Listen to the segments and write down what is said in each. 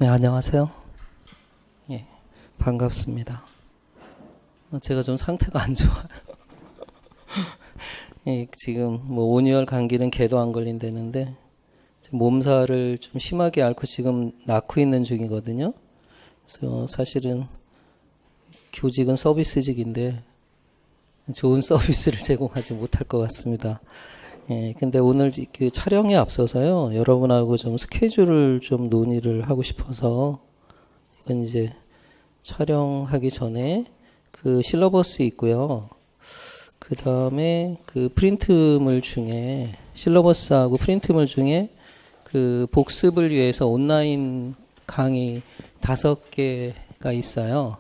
네, 안녕하세요. 예, 반갑습니다. 제가 좀 상태가 안 좋아요. 예, 지금 뭐 온열 감기는 개도 안 걸린다는데 몸살을 좀 심하게 앓고 지금 낳고 있는 중이거든요. 그래서 사실은 교직은 서비스직인데 좋은 서비스를 제공하지 못할 것 같습니다. 예, 근데 오늘 그 촬영에 앞서서요, 여러분하고 좀 스케줄을 좀 논의를 하고 싶어서 이건 이제 촬영하기 전에 그 실러버스 있고요. 그 다음에 그 프린트물 중에 실러버스하고 프린트물 중에 그 복습을 위해서 온라인 강의 5개가 있어요.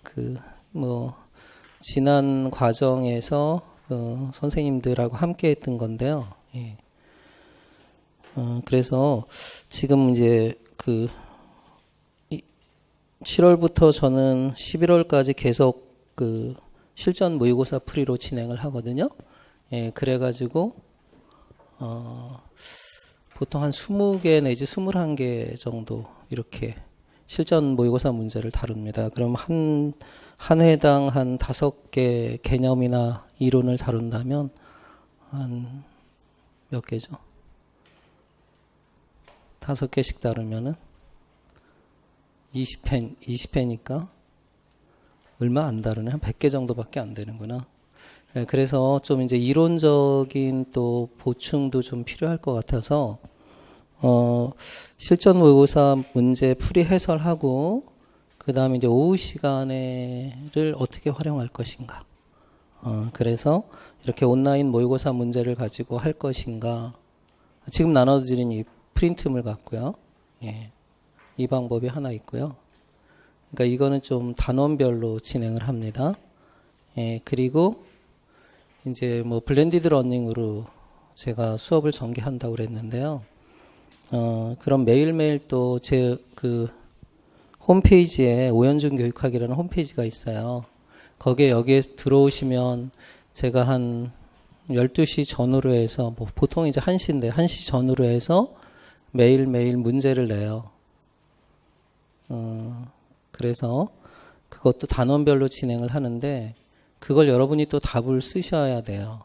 그 뭐 지난 과정에서 선생님들하고 함께 했던 건데요. 예. 그래서 지금 이제 그 7월부터 저는 11월까지 계속 그 실전 모의고사 풀이로 진행을 하거든요. 예, 그래가지고 보통 한 20개 내지 21개 정도 이렇게 실전 모의고사 문제를 다룹니다. 그럼 한 회당 한 5개 개념이나 이론을 다룬다면 한 몇 개죠? 5개씩 다루면은 20회니까 얼마 안 다루네. 한 100개 정도밖에 안 되는구나. 네, 그래서 좀 이제 이론적인 또 보충도 좀 필요할 것 같아서 실전 모의고사 문제 풀이 해설하고 그 다음에 이제 오후 시간에를 어떻게 활용할 것인가. 그래서 이렇게 온라인 모의고사 문제를 가지고 할 것인가. 지금 나눠드린 이 프린트물 같고요. 예, 이 방법이 하나 있고요. 그러니까 이거는 좀 단원별로 진행을 합니다. 예, 그리고 이제 뭐 블렌디드 러닝으로 제가 수업을 전개한다고 그랬는데요. 그럼 매일매일 또 제 그 홈페이지에 오연준 교육학이라는 홈페이지가 있어요. 거기에 여기에 들어오시면 제가 한 12시 전후로 해서 뭐 보통 이제 1시인데 1시 전후로 해서 매일매일 문제를 내요. 그래서 그것도 단원별로 진행을 하는데 그걸 여러분이 또 답을 쓰셔야 돼요.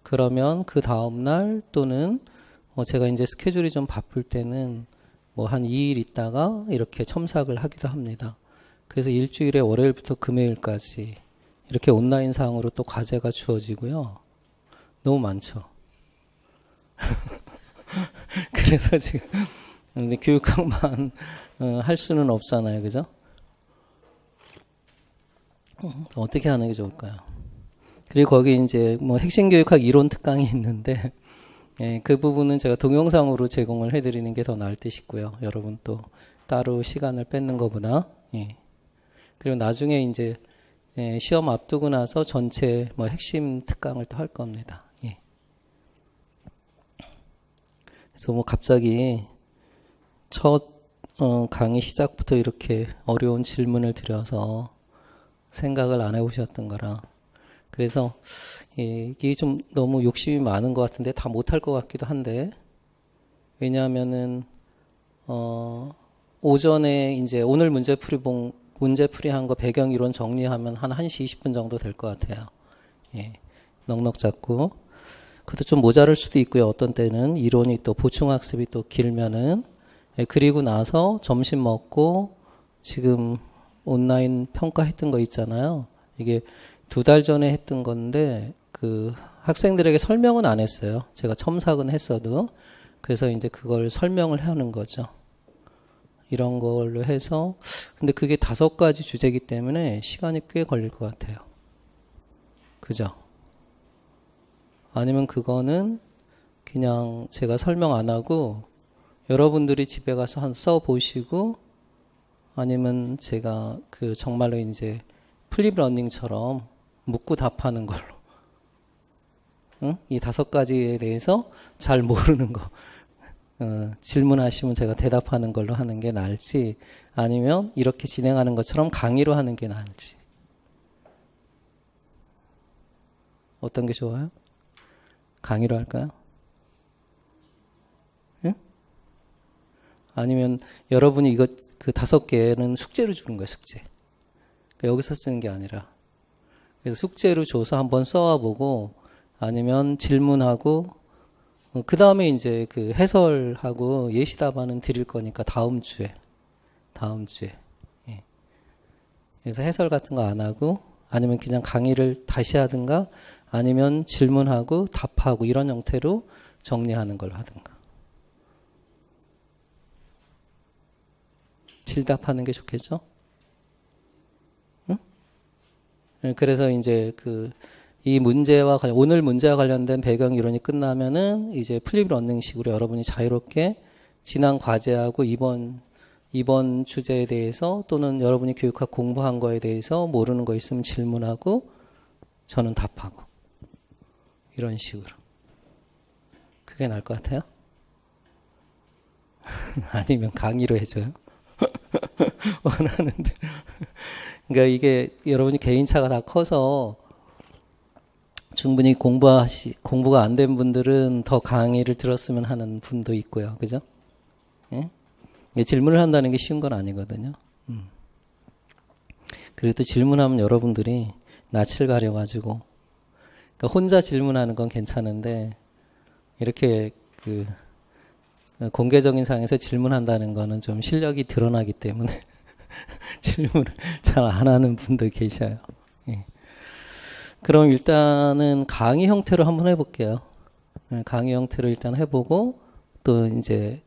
그러면 그 다음날 또는 제가 이제 스케줄이 좀 바쁠 때는 뭐 한 2일 있다가 이렇게 첨삭을 하기도 합니다. 그래서 일주일에 월요일부터 금요일까지 이렇게 온라인 상으로 또 과제가 주어지고요. 너무 많죠. 그래서 지금 교육학만 할 수는 없잖아요. 그죠? 어떻게 하는 게 좋을까요? 그리고 거기 이제 뭐 핵심 교육학 이론 특강이 있는데 예, 그 부분은 제가 동영상으로 제공을 해드리는 게 더 나을 듯 싶고요. 여러분 또 따로 시간을 뺏는 것보다. 예. 그리고 나중에 이제 시험 앞두고 나서 전체 뭐 핵심 특강을 또 할 겁니다. 예. 그래서 뭐 갑자기 첫 강의 시작부터 이렇게 어려운 질문을 드려서 생각을 안 해보셨던 거라. 그래서 이게 좀 너무 욕심이 많은 것 같은데 다 못할 것 같기도 한데 왜냐하면은 오전에 이제 오늘 문제풀이한 거 배경 이론 정리하면 한 1시 20분 정도 될 것 같아요. 예, 넉넉 잡고 그것도 좀 모자랄 수도 있고요. 어떤 때는 이론이 또 보충학습이 또 길면은 그리고 나서 점심 먹고 지금 온라인 평가했던 거 있잖아요. 이게 2달 전에 했던 건데 그 학생들에게 설명은 안 했어요. 제가 첨삭은 했어도. 그래서 이제 그걸 설명을 하는 거죠. 이런 걸로 해서 근데 그게 5가지 주제이기 때문에 시간이 꽤 걸릴 것 같아요. 그죠? 아니면 그거는 그냥 제가 설명 안 하고 여러분들이 집에 가서 한 써보시고 아니면 제가 그 정말로 이제 플립 러닝처럼 묻고 답하는 걸로. 응? 이 5가지에 대해서 잘 모르는 거 질문하시면 제가 대답하는 걸로 하는 게 나을지 아니면 이렇게 진행하는 것처럼 강의로 하는 게 나을지 어떤 게 좋아요? 강의로 할까요? 응? 아니면 여러분이 이거 그 5개는 숙제로 주는 거예요, 숙제. 그러니까 여기서 쓰는 게 아니라. 그래서 숙제로 줘서 한번 써와보고, 아니면 질문하고, 그 다음에 이제 그 해설하고 예시 답안은 드릴 거니까 다음 주에. 예. 그래서 해설 같은 거 안 하고, 아니면 그냥 강의를 다시 하든가, 아니면 질문하고 답하고 이런 형태로 정리하는 걸로 하든가. 질답하는 게 좋겠죠? 응? 그래서 이제 이 문제와 오늘 문제와 관련된 배경 이론이 끝나면은 이제 플립 러닝식으로 여러분이 자유롭게 지난 과제하고 이번 주제에 대해서 또는 여러분이 교육학 공부한 거에 대해서 모르는 거 있으면 질문하고 저는 답하고 이런 식으로. 그게 나을 것 같아요? 아니면 강의로 해줘요? 원하는데. 그러니까 이게 여러분이 개인차가 다 커서 충분히 공부가 안 된 분들은 더 강의를 들었으면 하는 분도 있고요. 그죠? 예? 질문을 한다는 게 쉬운 건 아니거든요. 그리고 또 질문하면 여러분들이 낯을 가려가지고, 그러니까 혼자 질문하는 건 괜찮은데, 이렇게 공개적인 상에서 질문한다는 거는 좀 실력이 드러나기 때문에 질문을 잘 안 하는 분도 계셔요. 예. 그럼 일단은 강의 형태로 한번 해볼게요. 강의 형태로 일단 해보고, 또 이제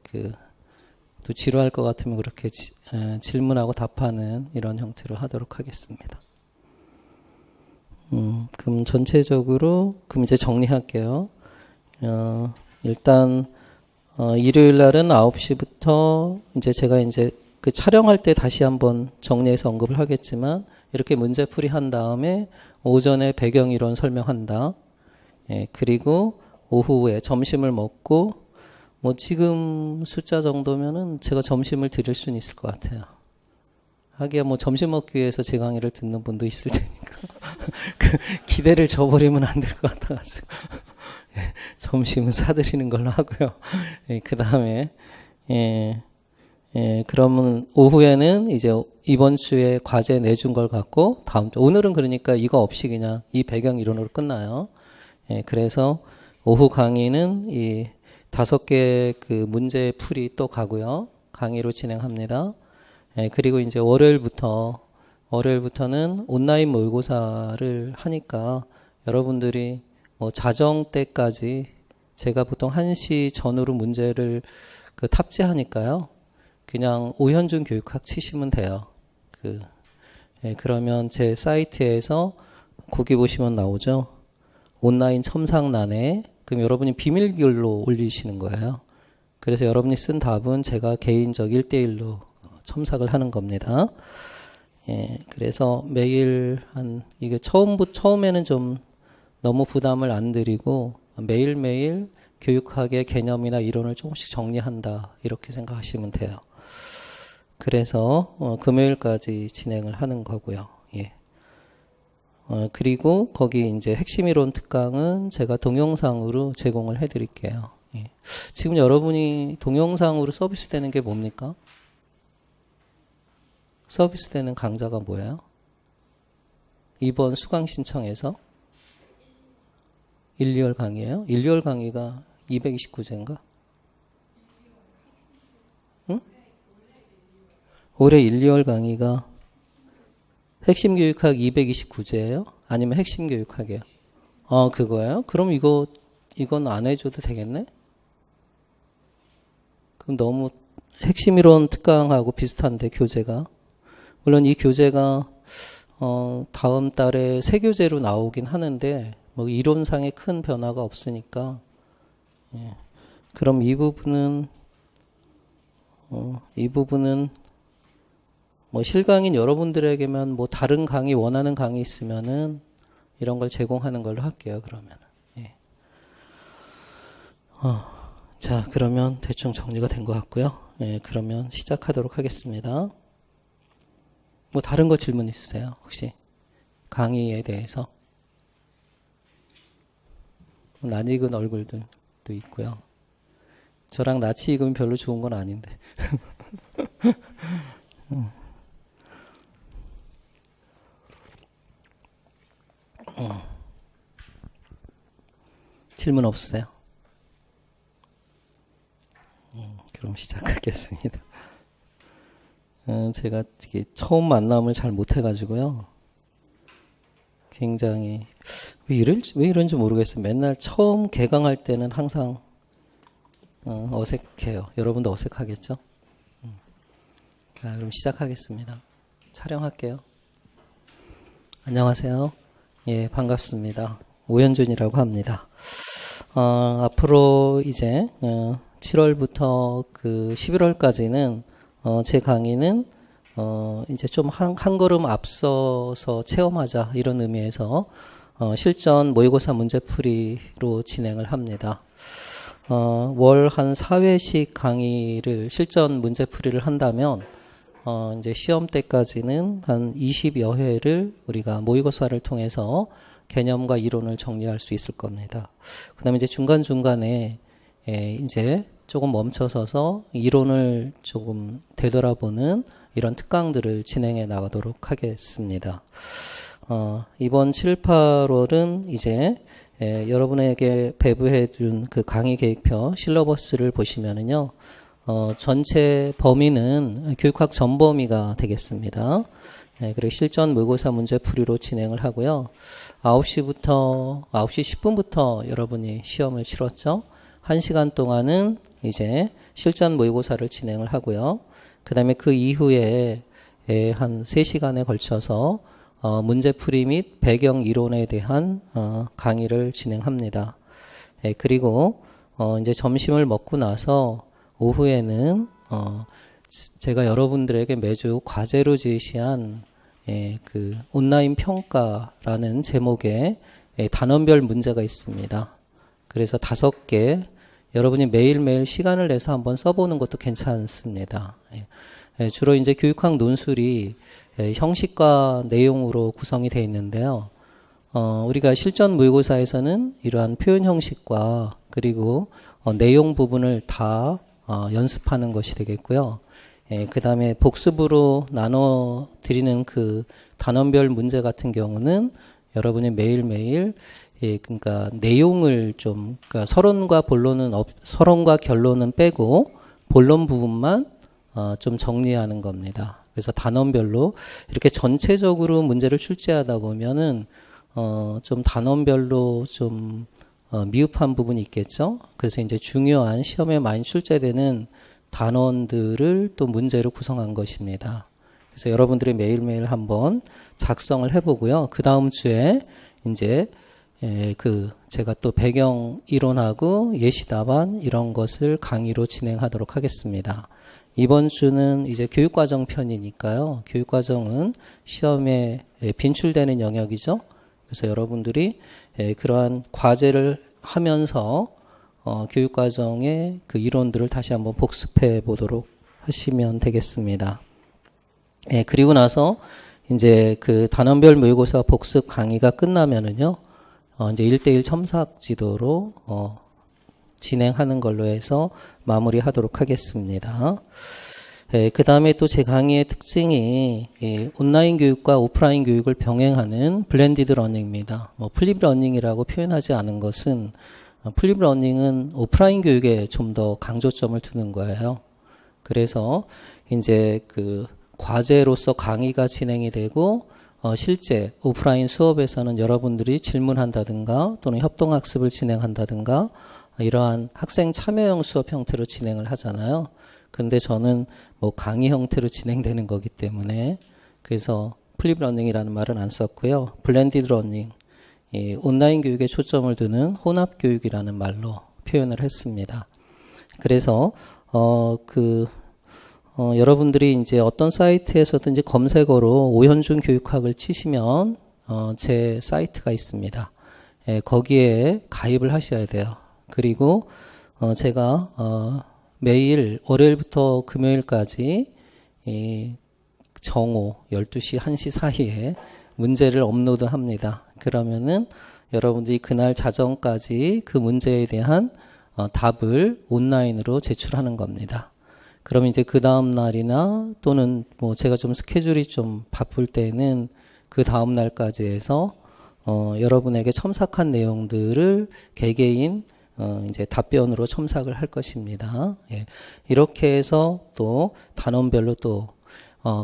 또 지루할 것 같으면 그렇게 질문하고 답하는 이런 형태로 하도록 하겠습니다. 그럼 전체적으로 그럼 이제 정리할게요. 일단 일요일 날은 9시부터 이제 제가 이제 그 촬영할 때 다시 한번 정리해서 언급을 하겠지만 이렇게 문제풀이 한 다음에 오전에 배경이론 설명한다. 예, 그리고 오후에 점심을 먹고 뭐 지금 숫자 정도면은 제가 점심을 드릴 수는 있을 것 같아요. 하기야 뭐 점심 먹기 위해서 제 강의를 듣는 분도 있을 테니까 그 기대를 저버리면 안 될 것 같아가지고 점심은 사드리는 걸로 하고요. 예, 그 다음에 그러면 오후에는 이제 이번 주에 과제 내준 걸 갖고 다음 주 오늘은 그러니까 이거 없이 그냥 이 배경 이론으로 끝나요. 예, 그래서 오후 강의는 이 5개 그 문제 풀이 또 가고요. 강의로 진행합니다. 예, 그리고 이제 월요일부터는 온라인 모의고사를 하니까 여러분들이 뭐 자정 때까지 제가 보통 1시 전후로 문제를 탑재하니까요. 그냥 오현준 교육학 치시면 돼요. 예, 그러면 제 사이트에서 거기 보시면 나오죠. 온라인 첨삭란에 그럼 여러분이 비밀글로 올리시는 거예요. 그래서 여러분이 쓴 답은 제가 개인적 1대1로 첨삭을 하는 겁니다. 예, 그래서 매일 이게 처음에는 좀 너무 부담을 안 드리고 매일매일 교육학의 개념이나 이론을 조금씩 정리한다. 이렇게 생각하시면 돼요. 그래서 금요일까지 진행을 하는 거고요. 예. 그리고 거기 이제 핵심 이론 특강은 제가 동영상으로 제공을 해드릴게요. 예. 지금 여러분이 동영상으로 서비스 되는 게 뭡니까? 서비스 되는 강좌가 뭐예요? 이번 수강 신청에서 1, 2월 강의예요? 1, 2월 강의가 229제인가? 응? 올해 1, 2월 강의가 핵심 교육학 229제예요? 아니면 핵심 교육학이에요? 그거예요? 그럼 이건 안 해줘도 되겠네? 그럼 너무 핵심 이론 특강하고 비슷한데 교재가. 물론 이 교재가 다음 달에 새 교재로 나오긴 하는데 뭐 이론상의 큰 변화가 없으니까 예. 그럼 이 부분은 뭐 실강인 여러분들에게만 뭐 다른 강의 원하는 강의 있으면은 이런 걸 제공하는 걸로 할게요. 그러면 예. 자 그러면 대충 정리가 된 것 같고요. 예, 그러면 시작하도록 하겠습니다. 뭐 다른 거 질문 있으세요? 혹시 강의에 대해서? 낯익은 얼굴들도 있고요. 저랑 나치 익으면 별로 좋은 건 아닌데. 질문 없으세요? 그럼 시작하겠습니다. 제가 처음 만남을 잘 못해가지고요. 굉장히 왜 이런지 모르겠어요. 맨날 처음 개강할 때는 항상 어색해요. 여러분도 어색하겠죠? 자, 그럼 시작하겠습니다. 촬영할게요. 안녕하세요. 예, 반갑습니다. 오현준이라고 합니다. 앞으로 이제 7월부터 그 11월까지는 제 강의는 이제 좀 한 걸음 앞서서 체험하자 이런 의미에서 실전 모의고사 문제풀이로 진행을 합니다. 월 한 4회씩 강의를 실전 문제풀이를 한다면 이제 시험 때까지는 한 20여 회를 우리가 모의고사를 통해서 개념과 이론을 정리할 수 있을 겁니다. 그다음에 이제 중간중간에 이제 조금 멈춰서서 이론을 조금 되돌아보는 이런 특강들을 진행해 나가도록 하겠습니다. 이번 7, 8월은 이제 여러분에게 배부해 준 그 강의 계획표 실러버스를 보시면은요. 전체 범위는 교육학 전범위가 되겠습니다. 그리고 실전 모의고사 문제풀이로 진행을 하고요. 9시 10분부터 여러분이 시험을 치렀죠. 1시간 동안은 이제 실전 모의고사를 진행을 하고요. 그 다음에 그 이후에 한 3시간에 걸쳐서 문제풀이 및 배경 이론에 대한 강의를 진행합니다. 그리고 이제 점심을 먹고 나서 오후에는 제가 여러분들에게 매주 과제로 제시한 그 온라인 평가라는 제목의 단원별 문제가 있습니다. 그래서 5개 여러분이 매일매일 시간을 내서 한번 써보는 것도 괜찮습니다. 주로 이제 교육학 논술이 형식과 내용으로 구성이 되어 있는데요. 우리가 실전 모의고사에서는 이러한 표현 형식과 그리고 내용 부분을 다 연습하는 것이 되겠고요. 그 다음에 복습으로 나눠 드리는 그 단원별 문제 같은 경우는 여러분이 매일매일 그러니까 내용을 좀 그러니까 서론과 결론은 빼고 본론 부분만 좀 정리하는 겁니다. 그래서 단원별로 이렇게 전체적으로 문제를 출제하다 보면은 좀 단원별로 좀 미흡한 부분이 있겠죠. 그래서 이제 중요한 시험에 많이 출제되는 단원들을 또 문제로 구성한 것입니다. 그래서 여러분들이 매일매일 한번 작성을 해보고요. 그 다음 주에 이제 제가 또 배경 이론하고 예시 답안 이런 것을 강의로 진행하도록 하겠습니다. 이번 주는 이제 교육과정 편이니까요. 교육과정은 시험에 빈출되는 영역이죠. 그래서 여러분들이 그러한 과제를 하면서 교육과정의 그 이론들을 다시 한번 복습해 보도록 하시면 되겠습니다. 그리고 나서 이제 그 단원별 모의고사 복습 강의가 끝나면은요, 이제 1대1 첨삭 지도로 진행하는 걸로 해서 마무리하도록 하겠습니다. 그 다음에 또 제 강의의 특징이 온라인 교육과 오프라인 교육을 병행하는 블렌디드 러닝입니다. 플립 러닝이라고 표현하지 않은 것은 플립 러닝은 오프라인 교육에 좀 더 강조점을 두는 거예요. 그래서 이제 그 과제로서 강의가 진행이 되고 실제 오프라인 수업에서는 여러분들이 질문한다든가 또는 협동학습을 진행한다든가 이러한 학생 참여형 수업 형태로 진행을 하잖아요. 근데 저는 뭐 강의 형태로 진행되는 거기 때문에 그래서 플립 러닝이라는 말은 안 썼고요. 블렌디드 러닝, 온라인 교육에 초점을 두는 혼합 교육이라는 말로 표현을 했습니다. 그래서 여러분들이 이제 어떤 사이트에서든지 검색어로 오현준 교육학을 치시면 제 사이트가 있습니다. 거기에 가입을 하셔야 돼요. 그리고 제가 매일 월요일부터 금요일까지 정오 12시 1시 사이에 문제를 업로드합니다. 그러면은 여러분들이 그날 자정까지 그 문제에 대한 답을 온라인으로 제출하는 겁니다. 그럼 이제 그 다음 날이나 또는 뭐 제가 좀 스케줄이 좀 바쁠 때는 그 다음 날까지 해서 여러분에게 첨삭한 내용들을 개개인 이제 답변으로 첨삭을 할 것입니다. 예. 이렇게 해서 또 단원별로 또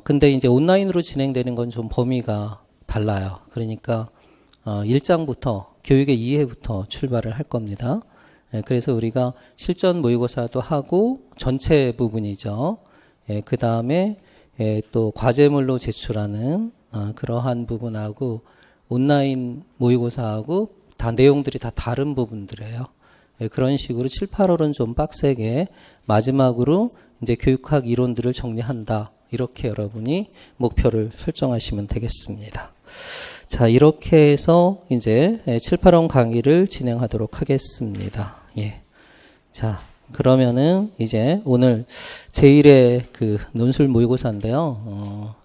근데 이제 온라인으로 진행되는 건 좀 범위가 달라요. 그러니까 1장부터 교육의 이해부터 출발을 할 겁니다. 예, 그래서 우리가 실전 모의고사도 하고 전체 부분이죠. 예, 그 다음에 또 과제물로 제출하는 그러한 부분하고 온라인 모의고사하고 다 내용들이 다 다른 부분들이에요. 예, 그런 식으로 7, 8월은 좀 빡세게 마지막으로 이제 교육학 이론들을 정리한다. 이렇게 여러분이 목표를 설정하시면 되겠습니다. 자, 이렇게 해서 이제 7, 8원 강의를 진행하도록 하겠습니다. 예. 자, 그러면은 이제 오늘 제1회 그 논술 모의고사인데요.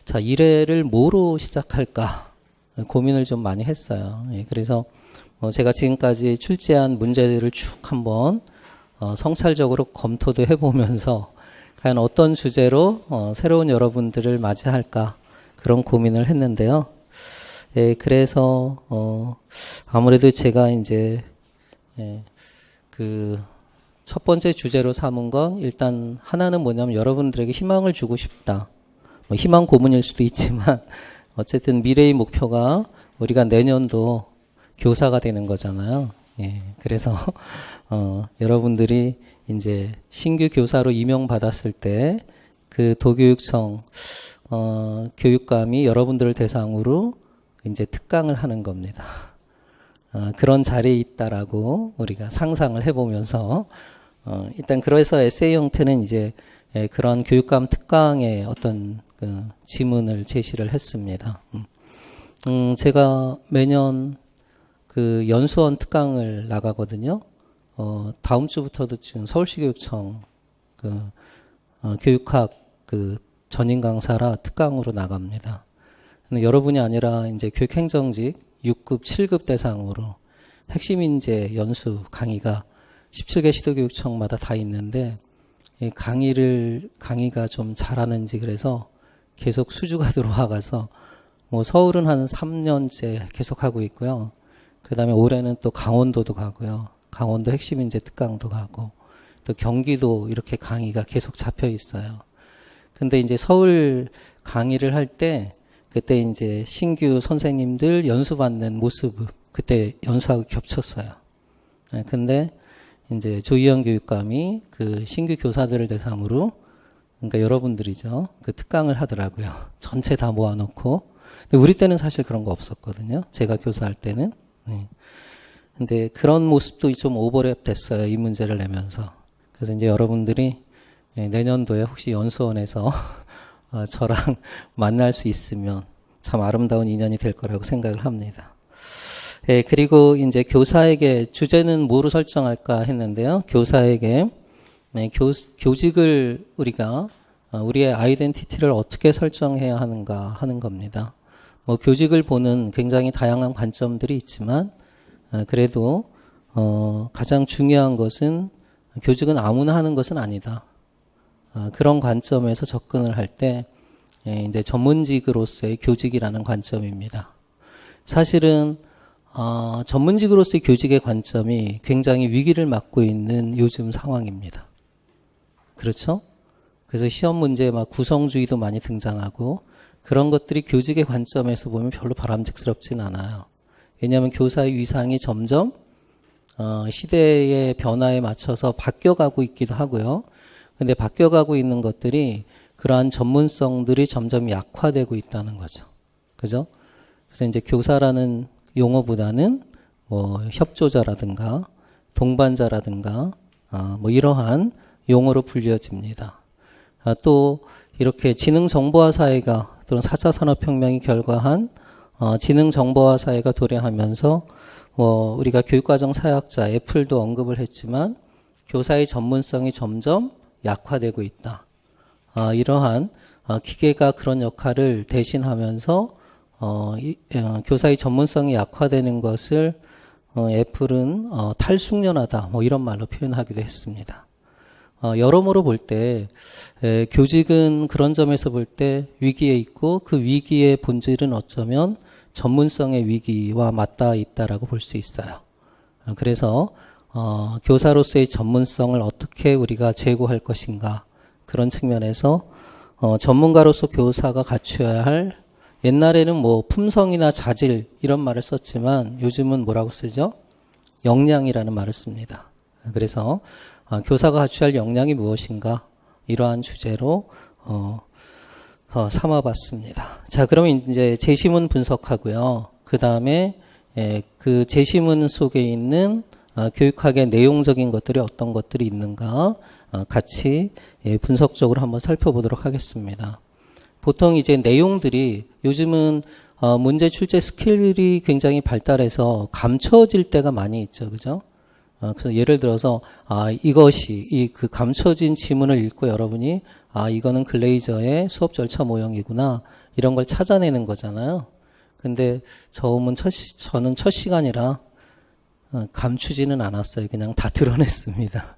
자, 1회를 뭐로 시작할까 고민을 좀 많이 했어요. 예, 그래서 제가 지금까지 출제한 문제들을 쭉 한번 성찰적으로 검토도 해보면서 과연 어떤 주제로 새로운 여러분들을 맞이할까 그런 고민을 했는데요. 예, 그래서 아무래도 제가 이제 그 첫 번째 주제로 삼은 건 일단 하나는 뭐냐면 여러분들에게 희망을 주고 싶다. 뭐 희망 고문일 수도 있지만 어쨌든 미래의 목표가 우리가 내년도 교사가 되는 거잖아요. 예, 그래서 여러분들이 이제 신규 교사로 임용받았을 때 그 도교육청 교육감이 여러분들을 대상으로 이제 특강을 하는 겁니다. 그런 자리에 있다라고 우리가 상상을 해보면서 일단 그래서 에세이 형태는 이제 그런 교육감 특강의 어떤 그 지문을 제시를 했습니다. 제가 매년 그 연수원 특강을 나가거든요. 다음 주부터도 지금 서울시 교육청 그 교육학 그 전임 강사라 특강으로 나갑니다. 근데 여러분이 아니라 이제 교육행정직 6급, 7급 대상으로 핵심 인재 연수 강의가 17개 시도교육청마다 다 있는데 이 강의가 좀 잘하는지 그래서 계속 수주가 들어와가서 뭐 서울은 한 3년째 계속 하고 있고요. 그 다음에 올해는 또 강원도도 가고요. 강원도 핵심 인재 특강도 가고 또 경기도 이렇게 강의가 계속 잡혀 있어요. 근데 이제 서울 강의를 할 때 그때 이제 신규 선생님들 연수받는 모습 그때 연수하고 겹쳤어요. 근데 이제 조희영 교육감이 그 신규 교사들을 대상으로 그러니까 여러분들이죠. 그 특강을 하더라고요. 전체 다 모아놓고. 근데 우리 때는 사실 그런 거 없었거든요. 제가 교사할 때는. 근데 그런 모습도 좀 오버랩 됐어요. 이 문제를 내면서. 그래서 이제 여러분들이 내년도에 혹시 연수원에서 저랑 만날 수 있으면 참 아름다운 인연이 될 거라고 생각을 합니다. 예, 그리고 이제 교사에게 주제는 뭐로 설정할까 했는데요. 교사에게 교직을 우리가 우리의 아이덴티티를 어떻게 설정해야 하는가 하는 겁니다. 뭐 교직을 보는 굉장히 다양한 관점들이 있지만 그래도 가장 중요한 것은 교직은 아무나 하는 것은 아니다. 그런 관점에서 접근을 할 때 이제 전문직으로서의 교직이라는 관점입니다. 사실은 전문직으로서의 교직의 관점이 굉장히 위기를 맞고 있는 요즘 상황입니다. 그렇죠? 그래서 시험 문제에 막 구성주의도 많이 등장하고 그런 것들이 교직의 관점에서 보면 별로 바람직스럽진 않아요. 왜냐하면 교사의 위상이 점점 시대의 변화에 맞춰서 바뀌어가고 있기도 하고요. 근데 바뀌어가고 있는 것들이 그러한 전문성들이 점점 약화되고 있다는 거죠. 그죠? 그래서 이제 교사라는 용어보다는 뭐 협조자라든가 동반자라든가 뭐 이러한 용어로 불려집니다. 또 이렇게 지능정보화 사회가 또는 4차 산업혁명이 결과한 지능정보화 사회가 도래하면서 뭐 우리가 교육과정 사역자 애플도 언급을 했지만 교사의 전문성이 점점 약화되고 있다. 이러한 기계가 그런 역할을 대신하면서 교사의 전문성이 약화되는 것을 애플은 탈숙련하다 뭐 이런 말로 표현하기도 했습니다. 여러모로 볼 때 교직은 그런 점에서 볼 때 위기에 있고 그 위기의 본질은 어쩌면 전문성의 위기와 맞닿아 있다라고 볼 수 있어요. 그래서 교사로서의 전문성을 어떻게 우리가 제고할 것인가 그런 측면에서 전문가로서 교사가 갖춰야 할 옛날에는 뭐 품성이나 자질 이런 말을 썼지만 요즘은 뭐라고 쓰죠? 역량이라는 말을 씁니다. 그래서 교사가 갖춰야 할 역량이 무엇인가 이러한 주제로 삼아봤습니다. 자, 그러면 이제 제시문 분석하고요. 그 다음에 그 제시문 속에 있는 교육학의 내용적인 것들이 어떤 것들이 있는가 같이 분석적으로 한번 살펴보도록 하겠습니다. 보통 이제 내용들이 요즘은 문제 출제 스킬이 굉장히 발달해서 감춰질 때가 많이 있죠, 그죠? 그래서 예를 들어서 이것이 그 감춰진 지문을 읽고 여러분이 이거는 글레이저의 수업 절차 모형이구나 이런 걸 찾아내는 거잖아요. 근데 저는 첫 시간이라 감추지는 않았어요. 그냥 다 드러냈습니다.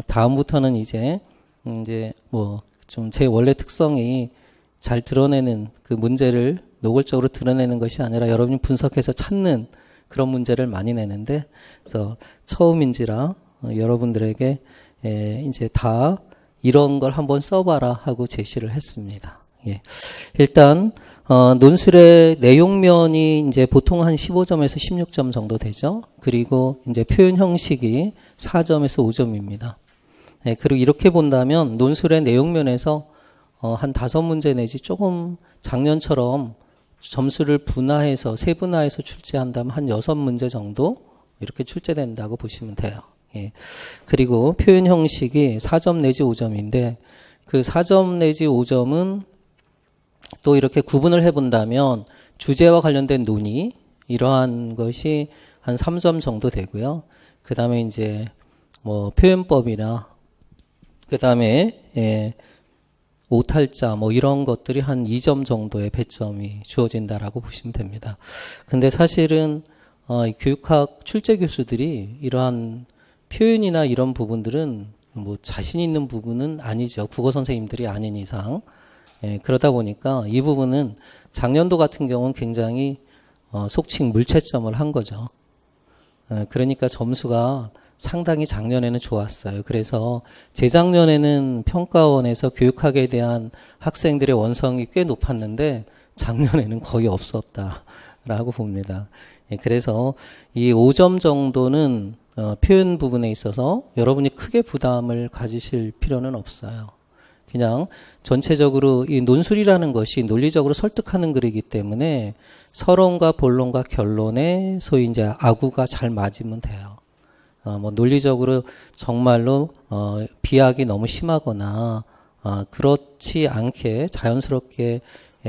다음부터는 이제 뭐 좀 제 원래 특성이 잘 드러내는 그 문제를 노골적으로 드러내는 것이 아니라 여러분이 분석해서 찾는 그런 문제를 많이 내는데, 그래서 처음인지라 여러분들에게 이제 다 이런 걸 한번 써봐라 하고 제시를 했습니다. 예. 일단 논술의 내용면이 이제 보통 한 15점에서 16점 정도 되죠. 그리고 이제 표현 형식이 4점에서 5점입니다. 예, 그리고 이렇게 본다면 논술의 내용면에서 한 5문제 내지 조금 작년처럼 점수를 분화해서 세분화해서 출제한다면 한 6문제 정도 이렇게 출제된다고 보시면 돼요. 예. 그리고 표현 형식이 4점 내지 5점인데 그 4점 내지 5점은 또 이렇게 구분을 해본다면 주제와 관련된 논의 이러한 것이 한 3점 정도 되고요. 그 다음에 이제 뭐 표현법이나 그 다음에 오탈자 뭐 이런 것들이 한 2점 정도의 배점이 주어진다라고 보시면 됩니다. 근데 사실은 교육학 출제 교수들이 이러한 표현이나 이런 부분들은 뭐 자신 있는 부분은 아니죠. 국어 선생님들이 아닌 이상. 그러다 보니까 이 부분은 작년도 같은 경우는 굉장히 속칭 물채점을 한 거죠. 그러니까 점수가 상당히 작년에는 좋았어요. 그래서 재작년에는 평가원에서 교육학에 대한 학생들의 원성이 꽤 높았는데 작년에는 거의 없었다라고 봅니다. 그래서 이 5점 정도는 표현 부분에 있어서 여러분이 크게 부담을 가지실 필요는 없어요. 그냥 전체적으로 이 논술이라는 것이 논리적으로 설득하는 글이기 때문에 서론과 본론과 결론에 소위 이제 아구가 잘 맞으면 돼요. 뭐 논리적으로 정말로 비약이 너무 심하거나 그렇지 않게 자연스럽게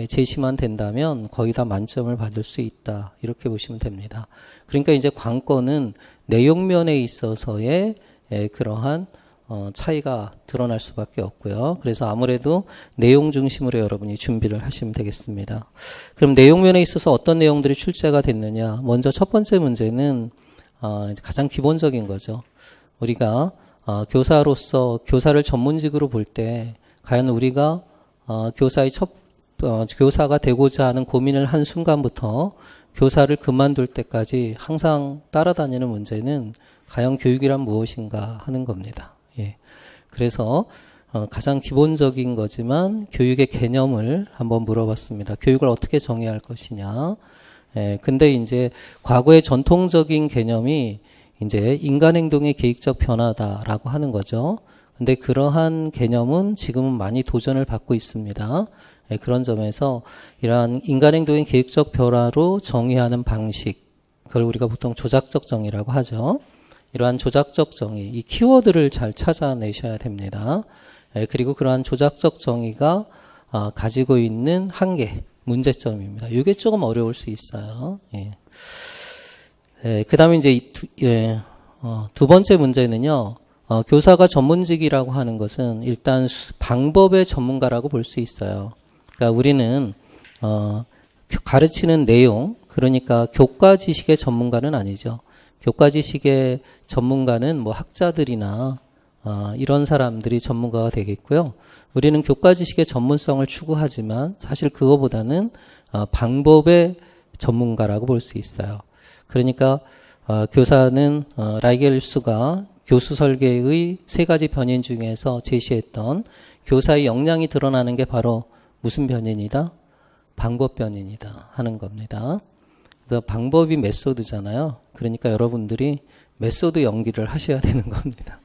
제시만 된다면 거의 다 만점을 받을 수 있다 이렇게 보시면 됩니다. 그러니까 이제 관건은 내용면에 있어서의 그러한 차이가 드러날 수밖에 없고요. 그래서 아무래도 내용 중심으로 여러분이 준비를 하시면 되겠습니다. 그럼 내용면에 있어서 어떤 내용들이 출제가 됐느냐? 먼저 첫 번째 문제는 가장 기본적인 거죠. 우리가 교사로서 교사를 전문직으로 볼 때 과연 우리가 교사가 되고자 하는 고민을 한 순간부터 교사를 그만둘 때까지 항상 따라다니는 문제는 과연 교육이란 무엇인가 하는 겁니다. 예. 그래서 가장 기본적인 거지만 교육의 개념을 한번 물어봤습니다. 교육을 어떻게 정의해야 할 것이냐. 근데 이제 과거의 전통적인 개념이 이제 인간 행동의 계획적 변화다라고 하는 거죠. 근데 그러한 개념은 지금은 많이 도전을 받고 있습니다. 그런 점에서 이러한 인간 행동의 계획적 변화로 정의하는 방식, 그걸 우리가 보통 조작적 정의라고 하죠. 이러한 조작적 정의, 이 키워드를 잘 찾아내셔야 됩니다. 그리고 그러한 조작적 정의가 가지고 있는 한계, 문제점입니다. 이게 조금 어려울 수 있어요. 그 다음에 이제 두 번째 문제는요, 교사가 전문직이라고 하는 것은 일단 방법의 전문가라고 볼 수 있어요. 그러니까 우리는 가르치는 내용, 그러니까 교과 지식의 전문가는 아니죠. 교과 지식의 전문가는 뭐 학자들이나 이런 사람들이 전문가가 되겠고요. 우리는 교과 지식의 전문성을 추구하지만 사실 그거보다는 방법의 전문가라고 볼 수 있어요. 그러니까 교사는 라이겔수가 교수 설계의 세 가지 변인 중에서 제시했던 교사의 역량이 드러나는 게 바로 무슨 변인이다? 방법 변인이다 하는 겁니다. 그래서 방법이 메소드잖아요. 그러니까 여러분들이 메소드 연기를 하셔야 되는 겁니다.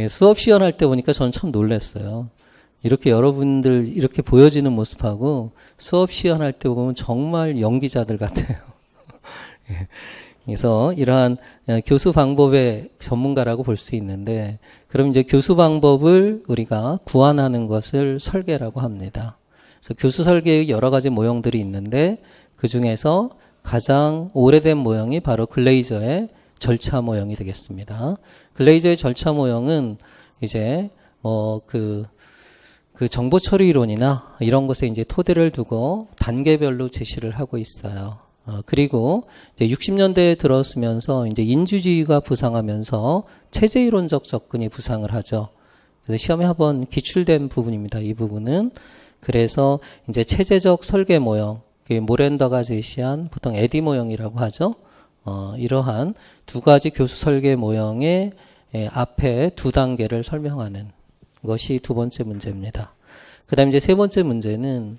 수업 시연할 때 보니까 저는 참 놀랐어요. 이렇게 여러분들 이렇게 보여지는 모습하고 수업 시연할 때 보면 정말 연기자들 같아요. 그래서 이러한 교수 방법의 전문가라고 볼 수 있는데, 그럼 이제 교수 방법을 우리가 구안하는 것을 설계라고 합니다. 그래서 교수 설계의 여러 가지 모형들이 있는데 그 중에서 가장 오래된 모형이 바로 글레이저의 절차 모형이 되겠습니다. 글레이저의 절차 모형은 이제 그 정보 처리 이론이나 이런 것에 이제 토대를 두고 단계별로 제시를 하고 있어요. 그리고 이제 60년대에 들어서면서 이제 인주주의가 부상하면서 체제 이론적 접근이 부상을 하죠. 그래서 시험에 한번 기출된 부분입니다. 이 부분은. 그래서 이제 체제적 설계 모형, 모랜더가 제시한 보통 에디 모형이라고 하죠. 이러한 두 가지 교수 설계 모형의 앞에 두 단계를 설명하는 것이 두 번째 문제입니다. 그 다음에 이제 세 번째 문제는,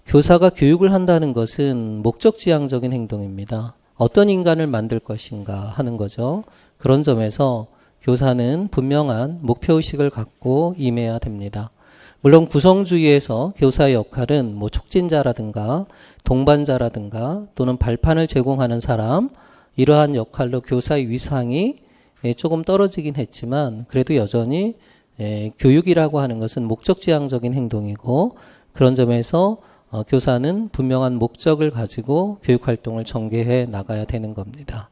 교사가 교육을 한다는 것은 목적지향적인 행동입니다. 어떤 인간을 만들 것인가 하는 거죠. 그런 점에서 교사는 분명한 목표의식을 갖고 임해야 됩니다. 물론 구성주의에서 교사의 역할은 뭐 촉진자라든가 동반자라든가 또는 발판을 제공하는 사람, 이러한 역할로 교사의 위상이 조금 떨어지긴 했지만 그래도 여전히 교육이라고 하는 것은 목적지향적인 행동이고, 그런 점에서 교사는 분명한 목적을 가지고 교육활동을 전개해 나가야 되는 겁니다.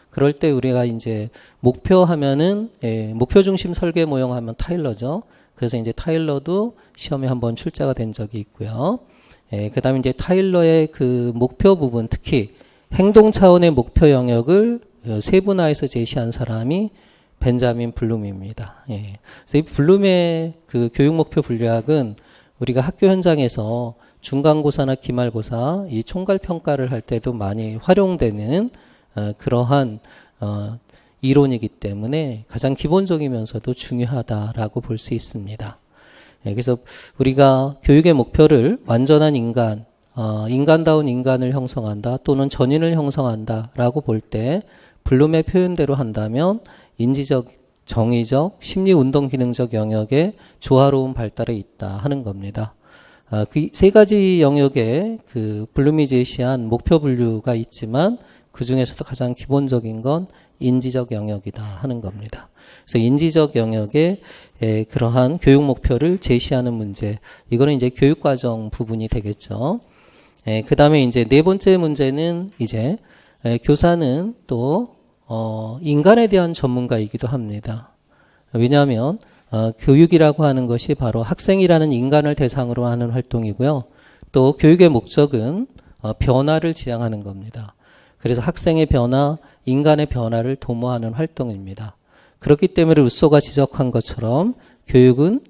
그럴 때 우리가 이제 목표하면은, 목표 중심 설계 모형 하면 타일러죠. 그래서 이제 타일러도 시험에 한번 출제가 된 적이 있고요. 그 다음에 이제 타일러의 그 목표 부분, 특히 행동 차원의 목표 영역을 세분화해서 제시한 사람이 벤자민 블룸입니다. 그래서 이 블룸의 그 교육 목표 분류학은 우리가 학교 현장에서 중간고사나 기말고사 이 총괄 평가를 할 때도 많이 활용되는 그러한 이론이기 때문에 가장 기본적이면서도 중요하다라고 볼 수 있습니다. 그래서 우리가 교육의 목표를 완전한 인간, 인간다운 인간을 형성한다 또는 전인을 형성한다라고 볼 때 블룸의 표현대로 한다면 인지적, 정의적, 심리운동 기능적 영역의 조화로운 발달에 있다 하는 겁니다. 그 세 가지 영역에 그 블룸이 제시한 목표 분류가 있지만 그 중에서도 가장 기본적인 건 인지적 영역이다 하는 겁니다. 그래서 인지적 영역에 그러한 교육 목표를 제시하는 문제, 이거는 이제 교육과정 부분이 되겠죠. 그 다음에 이제 네 번째 문제는 이제 교사는 또 인간에 대한 전문가이기도 합니다. 왜냐하면 교육이라고 하는 것이 바로 학생이라는 인간을 대상으로 하는 활동이고요. 또 교육의 목적은 변화를 지향하는 겁니다. 그래서 학생의 변화, 인간의 변화를 도모하는 활동입니다. 그렇기 때문에 루소가 지적한 것처럼 교육은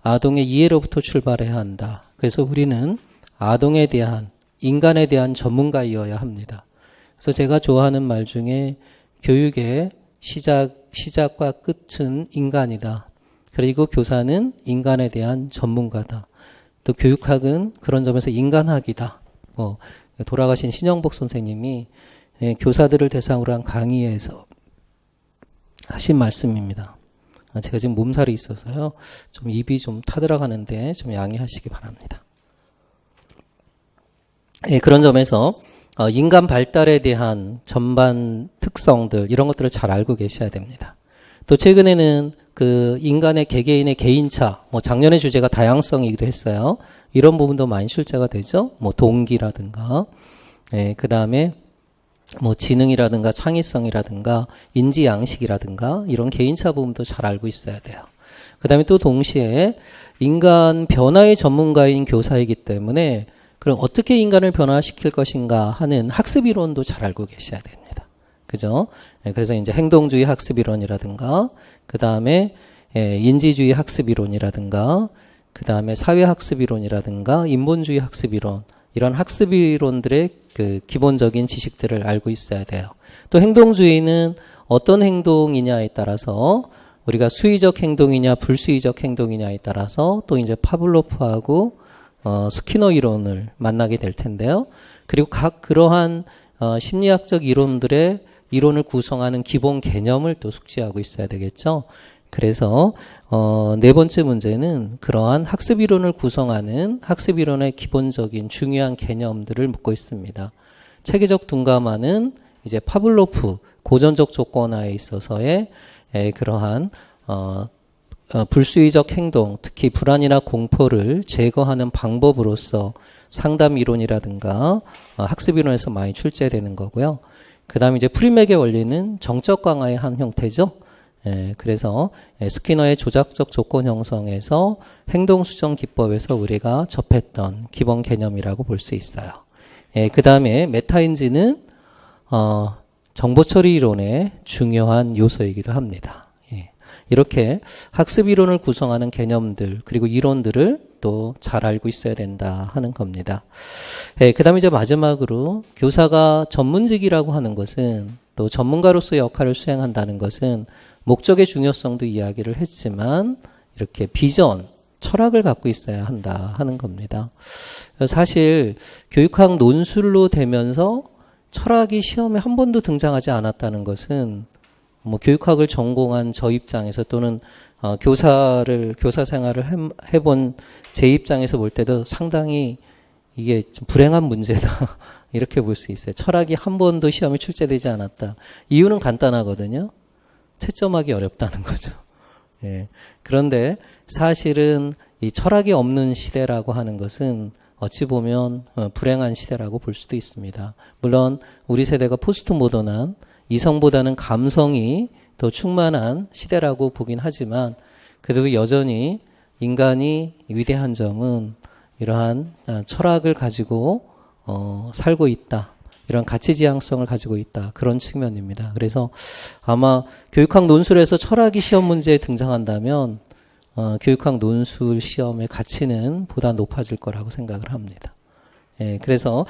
아동의 이해로부터 출발해야 한다. 그래서 우리는 아동에 대한, 인간에 대한 전문가이어야 합니다. 그래서 제가 좋아하는 말 중에 교육의 시작과 끝은 인간이다. 그리고 교사는 인간에 대한 전문가다. 또 교육학은 그런 점에서 인간학이다. 돌아가신 신영복 선생님이 교사들을 대상으로 한 강의에서 하신 말씀입니다. 제가 지금 몸살이 있어서요. 좀 입이 좀 타들어가는데 좀 양해하시기 바랍니다. 그런 점에서 인간 발달에 대한 전반 특성들, 이런 것들을 잘 알고 계셔야 됩니다. 또 최근에는 그 인간의 개개인의 개인차, 작년의 주제가 다양성이기도 했어요. 이런 부분도 많이 출제가 되죠. 동기라든가, 그 다음에 지능이라든가 창의성이라든가 인지 양식이라든가 이런 개인차 부분도 잘 알고 있어야 돼요. 그 다음에 또 동시에 인간 변화의 전문가인 교사이기 때문에 그럼 어떻게 인간을 변화시킬 것인가 하는 학습 이론도 잘 알고 계셔야 됩니다. 그죠? 그래서 이제 행동주의 학습 이론이라든가, 그 다음에 인지주의 학습 이론이라든가, 그 다음에 사회 학습 이론이라든가, 인본주의 학습 이론, 이런 학습 이론들의 그 기본적인 지식들을 알고 있어야 돼요. 또 행동주의는 어떤 행동이냐에 따라서 우리가 수의적 행동이냐 불수의적 행동이냐에 따라서 또 이제 파블로프하고 스키너 이론을 만나게 될 텐데요. 그리고 각 그러한 심리학적 이론들의 이론을 구성하는 기본 개념을 또 숙지하고 있어야 되겠죠. 그래서 네 번째 문제는 그러한 학습 이론을 구성하는 학습 이론의 기본적인 중요한 개념들을 묻고 있습니다. 체계적 둔감화는 이제 파블로프 고전적 조건화에 있어서의 그러한 불수의적 행동, 특히 불안이나 공포를 제거하는 방법으로서 상담 이론이라든가 학습 이론에서 많이 출제되는 거고요. 그 다음에 이제 프리맥의 원리는 정적 강화의 한 형태죠. 그래서 스키너의 조작적 조건 형성에서 행동 수정 기법에서 우리가 접했던 기본 개념이라고 볼 수 있어요. 그 다음에 메타인지는 정보 처리 이론의 중요한 요소이기도 합니다. 이렇게 학습 이론을 구성하는 개념들 그리고 이론들을 또 잘 알고 있어야 된다 하는 겁니다. 그 다음에 이제 마지막으로 교사가 전문직이라고 하는 것은 또 전문가로서의 역할을 수행한다는 것은 목적의 중요성도 이야기를 했지만 이렇게 비전, 철학을 갖고 있어야 한다 하는 겁니다. 사실 교육학 논술로 되면서 철학이 시험에 한 번도 등장하지 않았다는 것은 뭐 교육학을 전공한 저 입장에서 또는 교사 생활을 해본 제 입장에서 볼 때도 상당히 이게 좀 불행한 문제다 이렇게 볼 수 있어요. 철학이 한 번도 시험에 출제되지 않았다. 이유는 간단하거든요. 채점하기 어렵다는 거죠. 그런데 사실은 이 철학이 없는 시대라고 하는 것은 어찌 보면 불행한 시대라고 볼 수도 있습니다. 물론 우리 세대가 포스트 모던한 이성보다는 감성이 더 충만한 시대라고 보긴 하지만 그래도 여전히 인간이 위대한 점은 이러한 철학을 가지고 살고 있다. 이런 가치 지향성을 가지고 있다. 그런 측면입니다. 그래서 아마 교육학 논술에서 철학이 시험 문제에 등장한다면 교육학 논술 시험의 가치는 보다 높아질 거라고 생각을 합니다. 그래서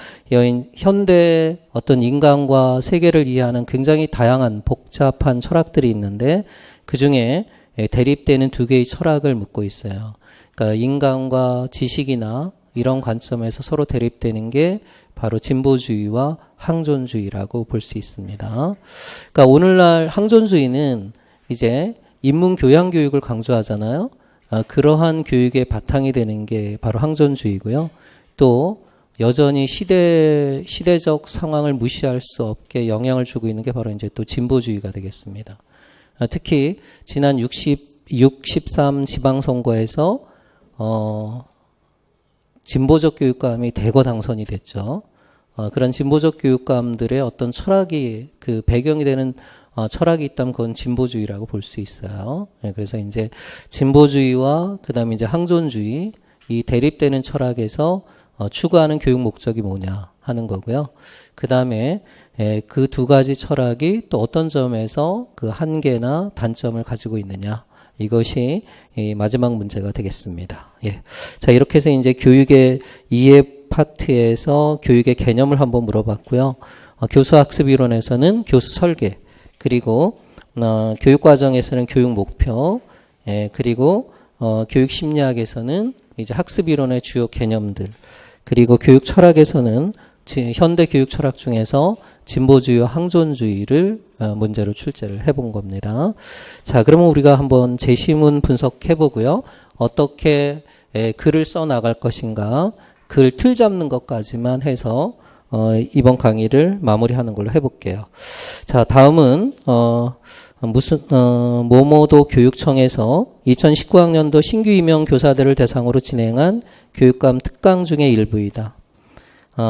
현대 어떤 인간과 세계를 이해하는 굉장히 다양한 복잡한 철학들이 있는데 그중에 대립되는 두 개의 철학을 묻고 있어요. 그러니까 인간과 지식이나 이런 관점에서 서로 대립되는 게 바로 진보주의와 항존주의라고 볼 수 있습니다. 그러니까 오늘날 항존주의는 이제 인문 교양 교육을 강조하잖아요. 그러한 교육의 바탕이 되는 게 바로 항존주의고요. 또 여전히 시대적 상황을 무시할 수 없게 영향을 주고 있는 게 바로 이제 또 진보주의가 되겠습니다. 특히 지난 63 지방선거에서 진보적 교육감이 대거 당선이 됐죠. 그런 진보적 교육감들의 어떤 철학이 그 배경이 되는 철학이 있다면 그건 진보주의라고 볼 수 있어요. 그래서 이제 진보주의와 그다음에 이제 항존주의 이 대립되는 철학에서 추구하는 교육 목적이 뭐냐 하는 거고요. 그다음에 그 두 가지 철학이 또 어떤 점에서 그 한계나 단점을 가지고 있느냐. 이것이 마지막 문제가 되겠습니다. 자, 이렇게 해서 이제 교육의 이해 파트에서 교육의 개념을 한번 물어봤고요. 교수 학습 이론에서는 교수 설계, 그리고 교육 과정에서는 교육 목표, 그리고 교육 심리학에서는 이제 학습 이론의 주요 개념들, 그리고 교육 철학에서는 현대 교육 철학 중에서 진보주의와 항존주의를 문제로 출제를 해본 겁니다. 자, 그러면 우리가 한번 제시문 분석해 보고요. 어떻게 글을 써 나갈 것인가, 글 틀 잡는 것까지만 해서 이번 강의를 마무리하는 걸로 해볼게요. 자, 다음은 모모도 교육청에서 2019학년도 신규 임용 교사들을 대상으로 진행한 교육감 특강 중의 일부이다.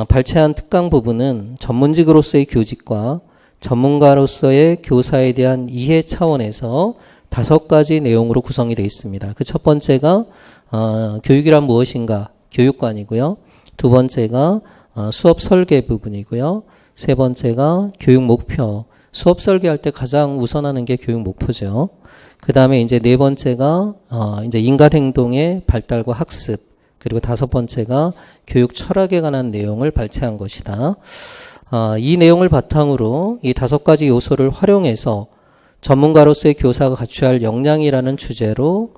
발췌한 특강 부분은 전문직으로서의 교직과 전문가로서의 교사에 대한 이해 차원에서 5가지 내용으로 구성이 되어 있습니다. 그 첫 번째가 교육이란 무엇인가 교육관이고요. 두 번째가 수업 설계 부분이고요. 세 번째가 교육 목표. 수업 설계할 때 가장 우선하는 게 교육 목표죠. 그 다음에 이제 네 번째가 이제 인간 행동의 발달과 학습. 그리고 다섯 번째가 교육 철학에 관한 내용을 발췌한 것이다. 이 내용을 바탕으로 이 다섯 가지 요소를 활용해서 전문가로서의 교사가 갖춰야 할 역량이라는 주제로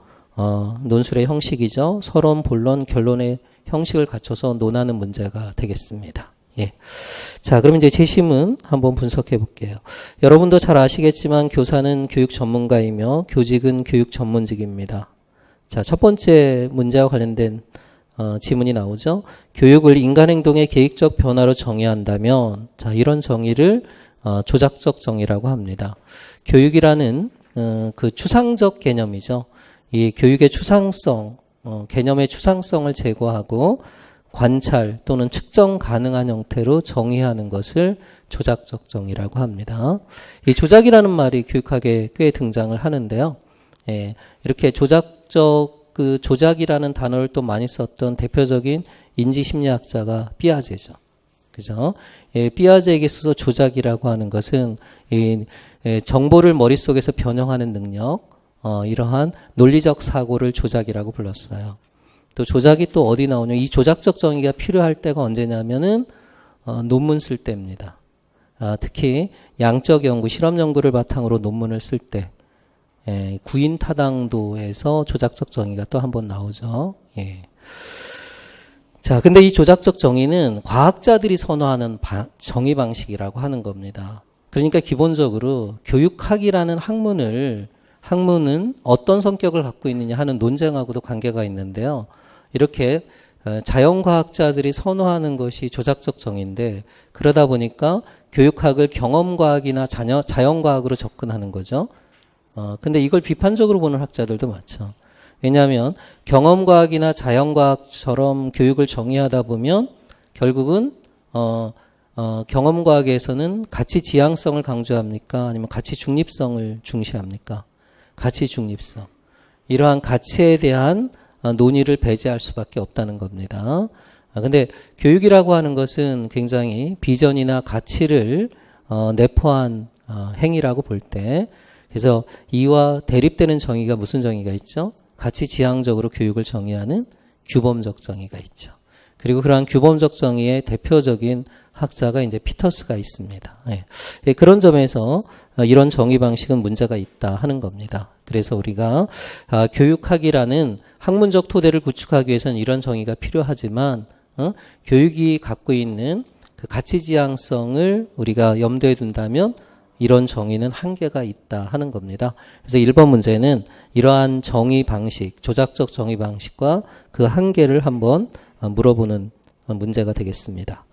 논술의 형식이죠. 서론, 본론, 결론의 형식을 갖춰서 논하는 문제가 되겠습니다. 예. 자, 그럼 이제 제시문 한번 분석해 볼게요. 여러분도 잘 아시겠지만 교사는 교육 전문가이며 교직은 교육 전문직입니다. 자, 첫 번째 문제와 관련된 지문이 나오죠. 교육을 인간행동의 계획적 변화로 정의한다면, 자, 이런 정의를 조작적 정의라고 합니다. 교육이라는 그 추상적 개념이죠. 이 교육의 추상성, 개념의 추상성을 제거하고 관찰 또는 측정 가능한 형태로 정의하는 것을 조작적 정의라고 합니다. 이 조작이라는 말이 교육학에 꽤 등장을 하는데요. 예, 이렇게 조작이라는 단어를 또 많이 썼던 대표적인 인지심리학자가 삐아제죠. 그죠? 예, 삐아제에게 있어서 조작이라고 하는 것은 정보를 머릿속에서 변형하는 능력, 이러한 논리적 사고를 조작이라고 불렀어요. 또 조작이 또 어디 나오냐? 이 조작적 정의가 필요할 때가 언제냐면은 논문 쓸 때입니다. 특히 양적 연구, 실험 연구를 바탕으로 논문을 쓸 때, 구인 타당도에서 조작적 정의가 또 한 번 나오죠. 예. 자, 근데 이 조작적 정의는 과학자들이 선호하는 정의 방식이라고 하는 겁니다. 그러니까 기본적으로 교육학이라는 학문은 어떤 성격을 갖고 있느냐 하는 논쟁하고도 관계가 있는데요. 이렇게 자연과학자들이 선호하는 것이 조작적 정의인데, 그러다 보니까 교육학을 경험과학이나 자연과학으로 접근하는 거죠. 근데 이걸 비판적으로 보는 학자들도 많죠. 왜냐하면 경험과학이나 자연과학처럼 교육을 정의하다 보면 결국은 경험과학에서는 가치 지향성을 강조합니까? 아니면 가치 중립성을 중시합니까? 가치 중립성. 이러한 가치에 대한 논의를 배제할 수밖에 없다는 겁니다. 근데 교육이라고 하는 것은 굉장히 비전이나 가치를 내포한 행위라고 볼 때, 그래서 이와 대립되는 정의가 무슨 정의가 있죠? 가치 지향적으로 교육을 정의하는 규범적 정의가 있죠. 그리고 그러한 규범적 정의의 대표적인 학자가 이제 피터스가 있습니다. 예, 그런 점에서 이런 정의 방식은 문제가 있다 하는 겁니다. 그래서 우리가 교육학이라는 학문적 토대를 구축하기 위해서는 이런 정의가 필요하지만 교육이 갖고 있는 그 가치 지향성을 우리가 염두에 둔다면 이런 정의는 한계가 있다 하는 겁니다. 그래서 1번 문제는 이러한 정의 방식, 조작적 정의 방식과 그 한계를 한번 물어보는 문제가 되겠습니다.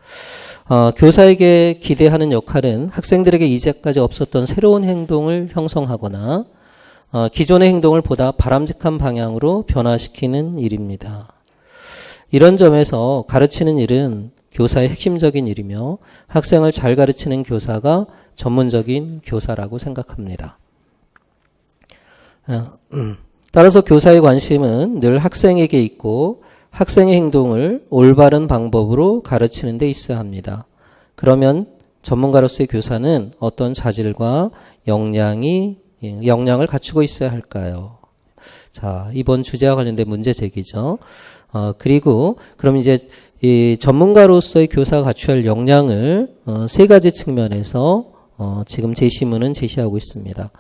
교사에게 기대하는 역할은 학생들에게 이제까지 없었던 새로운 행동을 형성하거나 기존의 행동을 보다 바람직한 방향으로 변화시키는 일입니다. 이런 점에서 가르치는 일은 교사의 핵심적인 일이며 학생을 잘 가르치는 교사가 전문적인 교사라고 생각합니다. 따라서 교사의 관심은 늘 학생에게 있고 학생의 행동을 올바른 방법으로 가르치는 데 있어야 합니다. 그러면 전문가로서의 교사는 어떤 자질과 역량을 갖추고 있어야 할까요? 자, 이번 주제와 관련된 문제 제기죠. 그리고 그럼 이제 이 전문가로서의 교사가 갖춰야 할 역량을 세 가지 측면에서 지금 제시문은 제시하고 있습니다.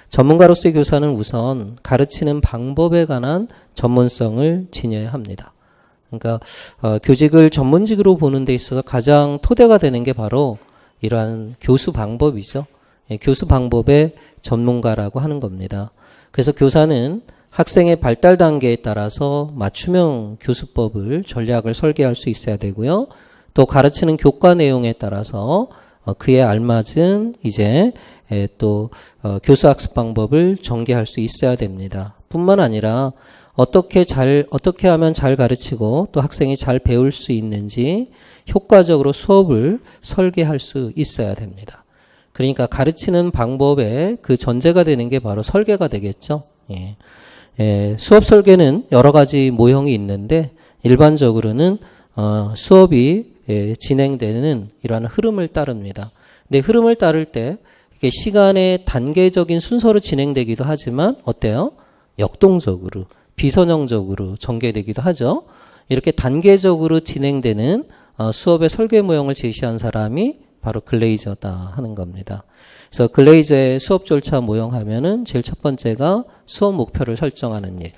전문가로서의 교사는 우선 가르치는 방법에 관한 전문성을 지녀야 합니다. 그러니까 교직을 전문직으로 보는 데 있어서 가장 토대가 되는 게 바로 이러한 교수 방법이죠. 교수 방법의 전문가라고 하는 겁니다. 그래서 교사는 학생의 발달 단계에 따라서 맞춤형 교수법을 전략을 설계할 수 있어야 되고요. 또 가르치는 교과 내용에 따라서 그에 알맞은 이제 또 교수학습 방법을 전개할 수 있어야 됩니다. 뿐만 아니라 어떻게 하면 잘 가르치고 또 학생이 잘 배울 수 있는지 효과적으로 수업을 설계할 수 있어야 됩니다. 그러니까 가르치는 방법의 그 전제가 되는 게 바로 설계가 되겠죠. 수업 설계는 여러 가지 모형이 있는데 일반적으로는 수업이 진행되는 이러한 흐름을 따릅니다. 근데 흐름을 따를 때 이게 시간의 단계적인 순서로 진행되기도 하지만 어때요? 역동적으로, 비선형적으로 전개되기도 하죠. 이렇게 단계적으로 진행되는 수업의 설계 모형을 제시한 사람이 바로 글레이저다 하는 겁니다. 그래서 글레이저의 수업 절차 모형 하면은 제일 첫 번째가 수업 목표를 설정하는 일.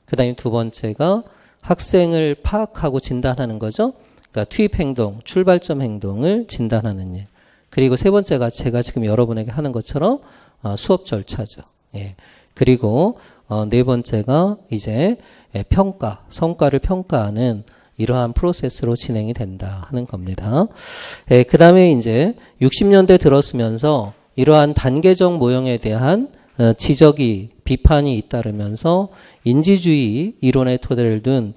그 다음에 두 번째가 학생을 파악하고 진단하는 거죠. 그러니까 투입 행동, 출발점 행동을 진단하는 일. 그리고 세 번째가 제가 지금 여러분에게 하는 것처럼 수업 절차죠. 예. 그리고 네 번째가 이제 평가, 성과를 평가하는 이러한 프로세스로 진행이 된다 하는 겁니다. 그 다음에 이제 60년대 들었으면서 이러한 단계적 모형에 대한 지적이, 비판이 잇따르면서 인지주의 이론의 토대를 둔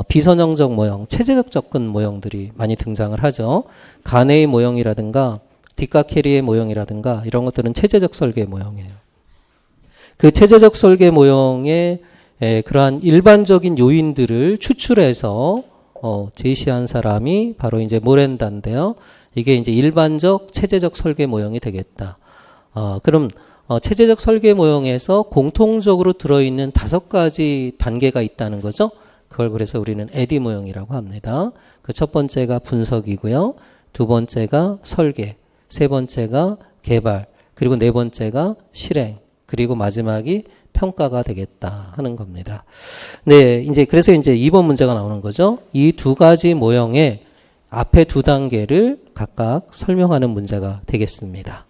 비선형적 모형, 체제적 접근 모형들이 많이 등장을 하죠. 가네의 모형이라든가 디카케리의 모형이라든가 이런 것들은 체제적 설계 모형이에요. 그 체제적 설계 모형의 그러한 일반적인 요인들을 추출해서 제시한 사람이 바로 이제 모렌다인데요. 이게 이제 일반적 체제적 설계 모형이 되겠다. 그럼 체제적 설계 모형에서 공통적으로 들어있는 5가지 단계가 있다는 거죠. 그걸 그래서 우리는 에디 모형이라고 합니다. 그 첫 번째가 분석이고요. 두 번째가 설계, 세 번째가 개발, 그리고 네 번째가 실행, 그리고 마지막이 평가가 되겠다 하는 겁니다. 네, 이제 그래서 이제 2번 문제가 나오는 거죠. 이 2가지 모형의 앞에 2단계를 각각 설명하는 문제가 되겠습니다.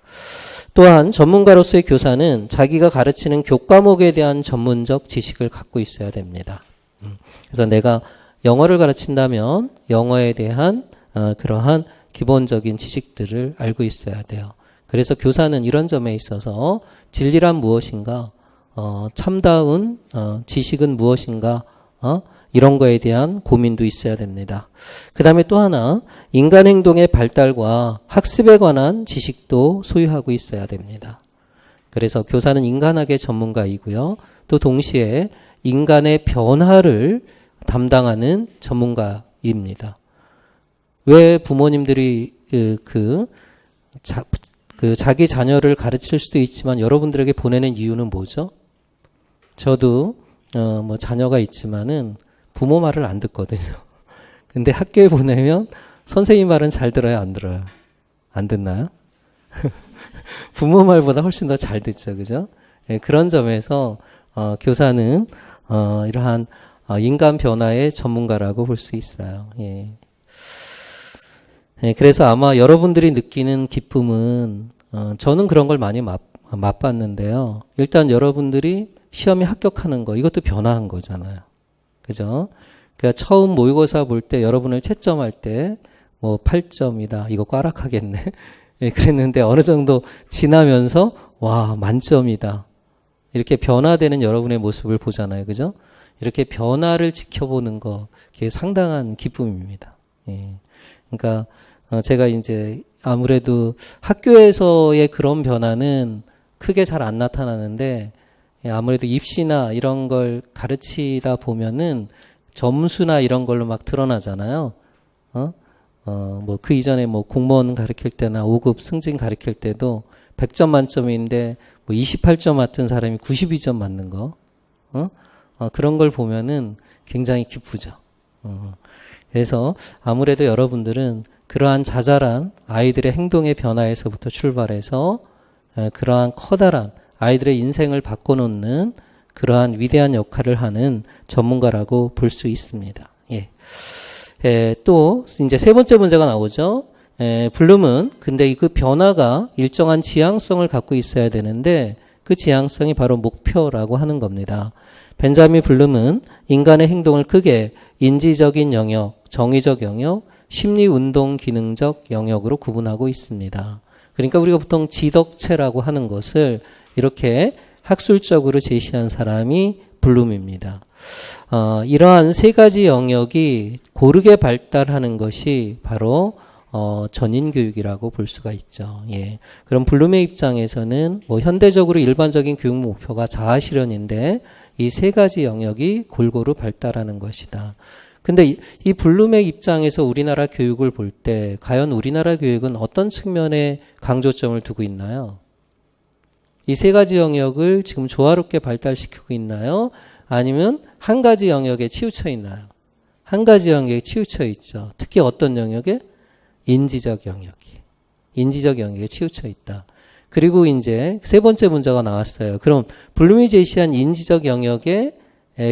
또한 전문가로서의 교사는 자기가 가르치는 교과목에 대한 전문적 지식을 갖고 있어야 됩니다. 그래서 내가 영어를 가르친다면 영어에 대한 그러한 기본적인 지식들을 알고 있어야 돼요. 그래서 교사는 이런 점에 있어서 진리란 무엇인가, 참다운 지식은 무엇인가, 이런 거에 대한 고민도 있어야 됩니다. 그 다음에 또 하나, 인간 행동의 발달과 학습에 관한 지식도 소유하고 있어야 됩니다. 그래서 교사는 인간학의 전문가이고요. 또 동시에 인간의 변화를 담당하는 전문가입니다. 왜 부모님들이 자기 자녀를 가르칠 수도 있지만 여러분들에게 보내는 이유는 뭐죠? 저도 뭐 자녀가 있지만은 부모 말을 안 듣거든요. 근데 학교에 보내면 선생님 말은 잘 들어요, 안 들어요? 안 듣나요? 부모 말보다 훨씬 더 잘 듣죠, 그죠? 예, 그런 점에서 교사는 이러한 인간 변화의 전문가라고 볼 수 있어요. 예. 예, 그래서 아마 여러분들이 느끼는 기쁨은 저는 그런 걸 많이 맛봤는데요. 일단 여러분들이 시험에 합격하는 거, 이것도 변화한 거잖아요. 그죠? 그러니까 처음 모의고사 볼 때 여러분을 채점할 때 뭐 8점이다. 이거 꽈락하겠네. 예, 그랬는데 어느 정도 지나면서 와, 만점이다. 이렇게 변화되는 여러분의 모습을 보잖아요. 그죠? 이렇게 변화를 지켜보는 거, 그게 상당한 기쁨입니다. 예. 그러니까 제가 이제 아무래도 학교에서의 그런 변화는 크게 잘 안 나타나는데 아무래도 입시나 이런 걸 가르치다 보면은 점수나 이런 걸로 막 드러나잖아요. 뭐 그 이전에 뭐 공무원 가르칠 때나 5급 승진 가르칠 때도 100점 만점인데 뭐 28점 맞던 사람이 92점 맞는 거. 그런 걸 보면은 굉장히 기쁘죠. 그래서 아무래도 여러분들은 그러한 자잘한 아이들의 행동의 변화에서부터 출발해서 그러한 커다란 아이들의 인생을 바꿔놓는 그러한 위대한 역할을 하는 전문가라고 볼 수 있습니다. 예. 또 이제 세 번째 문제가 나오죠. 블룸은 근데 그 변화가 일정한 지향성을 갖고 있어야 되는데 그 지향성이 바로 목표라고 하는 겁니다. 벤자민 블룸은 인간의 행동을 크게 인지적인 영역, 정의적 영역, 심리운동 기능적 영역으로 구분하고 있습니다. 그러니까 우리가 보통 지덕체라고 하는 것을 이렇게 학술적으로 제시한 사람이 블룸입니다. 이러한 세 가지 영역이 고르게 발달하는 것이 바로 전인교육이라고 볼 수가 있죠. 예. 그럼 블룸의 입장에서는 뭐 현대적으로 일반적인 교육 목표가 자아실현인데 이 세 가지 영역이 골고루 발달하는 것이다. 근데 이 블룸의 입장에서 우리나라 교육을 볼 때 과연 우리나라 교육은 어떤 측면에 강조점을 두고 있나요? 이 세 가지 영역을 지금 조화롭게 발달시키고 있나요? 아니면 한 가지 영역에 치우쳐 있나요? 한 가지 영역에 치우쳐 있죠. 특히 어떤 영역에? 인지적 영역에 치우쳐 있다. 그리고 이제 세 번째 문제가 나왔어요. 그럼 블룸이 제시한 인지적 영역의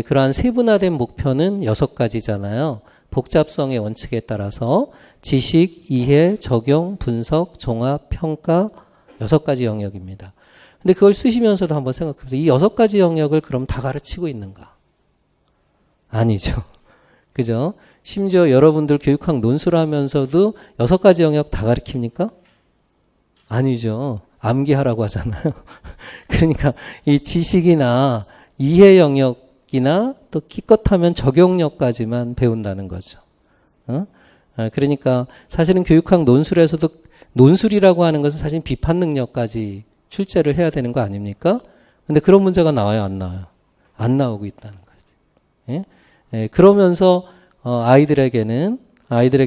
그러한 세분화된 목표는 6가지잖아요. 복잡성의 원칙에 따라서 지식, 이해, 적용, 분석, 종합, 평가 6가지 영역입니다. 근데 그걸 쓰시면서도 한번 생각해보세요. 이 6가지 영역을 그럼 다 가르치고 있는가? 아니죠. 그죠? 심지어 여러분들 교육학 논술을 하면서도 6가지 영역 다 가르칩니까? 아니죠. 암기하라고 하잖아요. 그러니까 이 지식이나 이해 영역이나 또 기껏하면 적용력까지만 배운다는 거죠. 그러니까 사실은 교육학 논술에서도 논술이라고 하는 것은 사실 비판 능력까지 출제를 해야 되는 거 아닙니까? 근데 그런 문제가 나와요, 안 나와요? 안 나오고 있다는 거죠. 그러면서 아이들에게는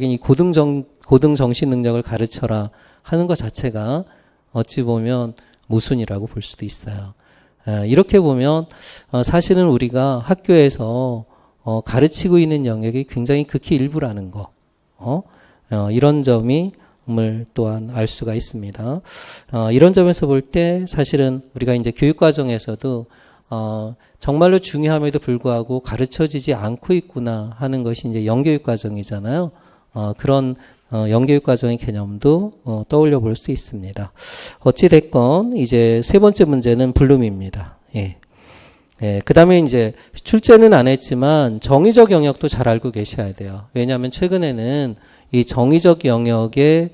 이 고등 정신 능력을 가르쳐라 하는 것 자체가 어찌 보면 모순이라고 볼 수도 있어요. 이렇게 보면 사실은 우리가 학교에서 가르치고 있는 영역이 굉장히 극히 일부라는 거, 이런 점이 또한 알 수가 있습니다. 이런 점에서 볼 때 사실은 우리가 이제 교육 과정에서도 정말로 중요함에도 불구하고 가르쳐지지 않고 있구나 하는 것이 이제 영교육 과정이잖아요. 그런 영교육 과정의 개념도 떠올려 볼 수 있습니다. 어찌 됐건 이제 세 번째 문제는 블룸입니다. 그 다음에 이제 출제는 안 했지만 정의적 영역도 잘 알고 계셔야 돼요. 왜냐하면 최근에는 이 정의적 영역의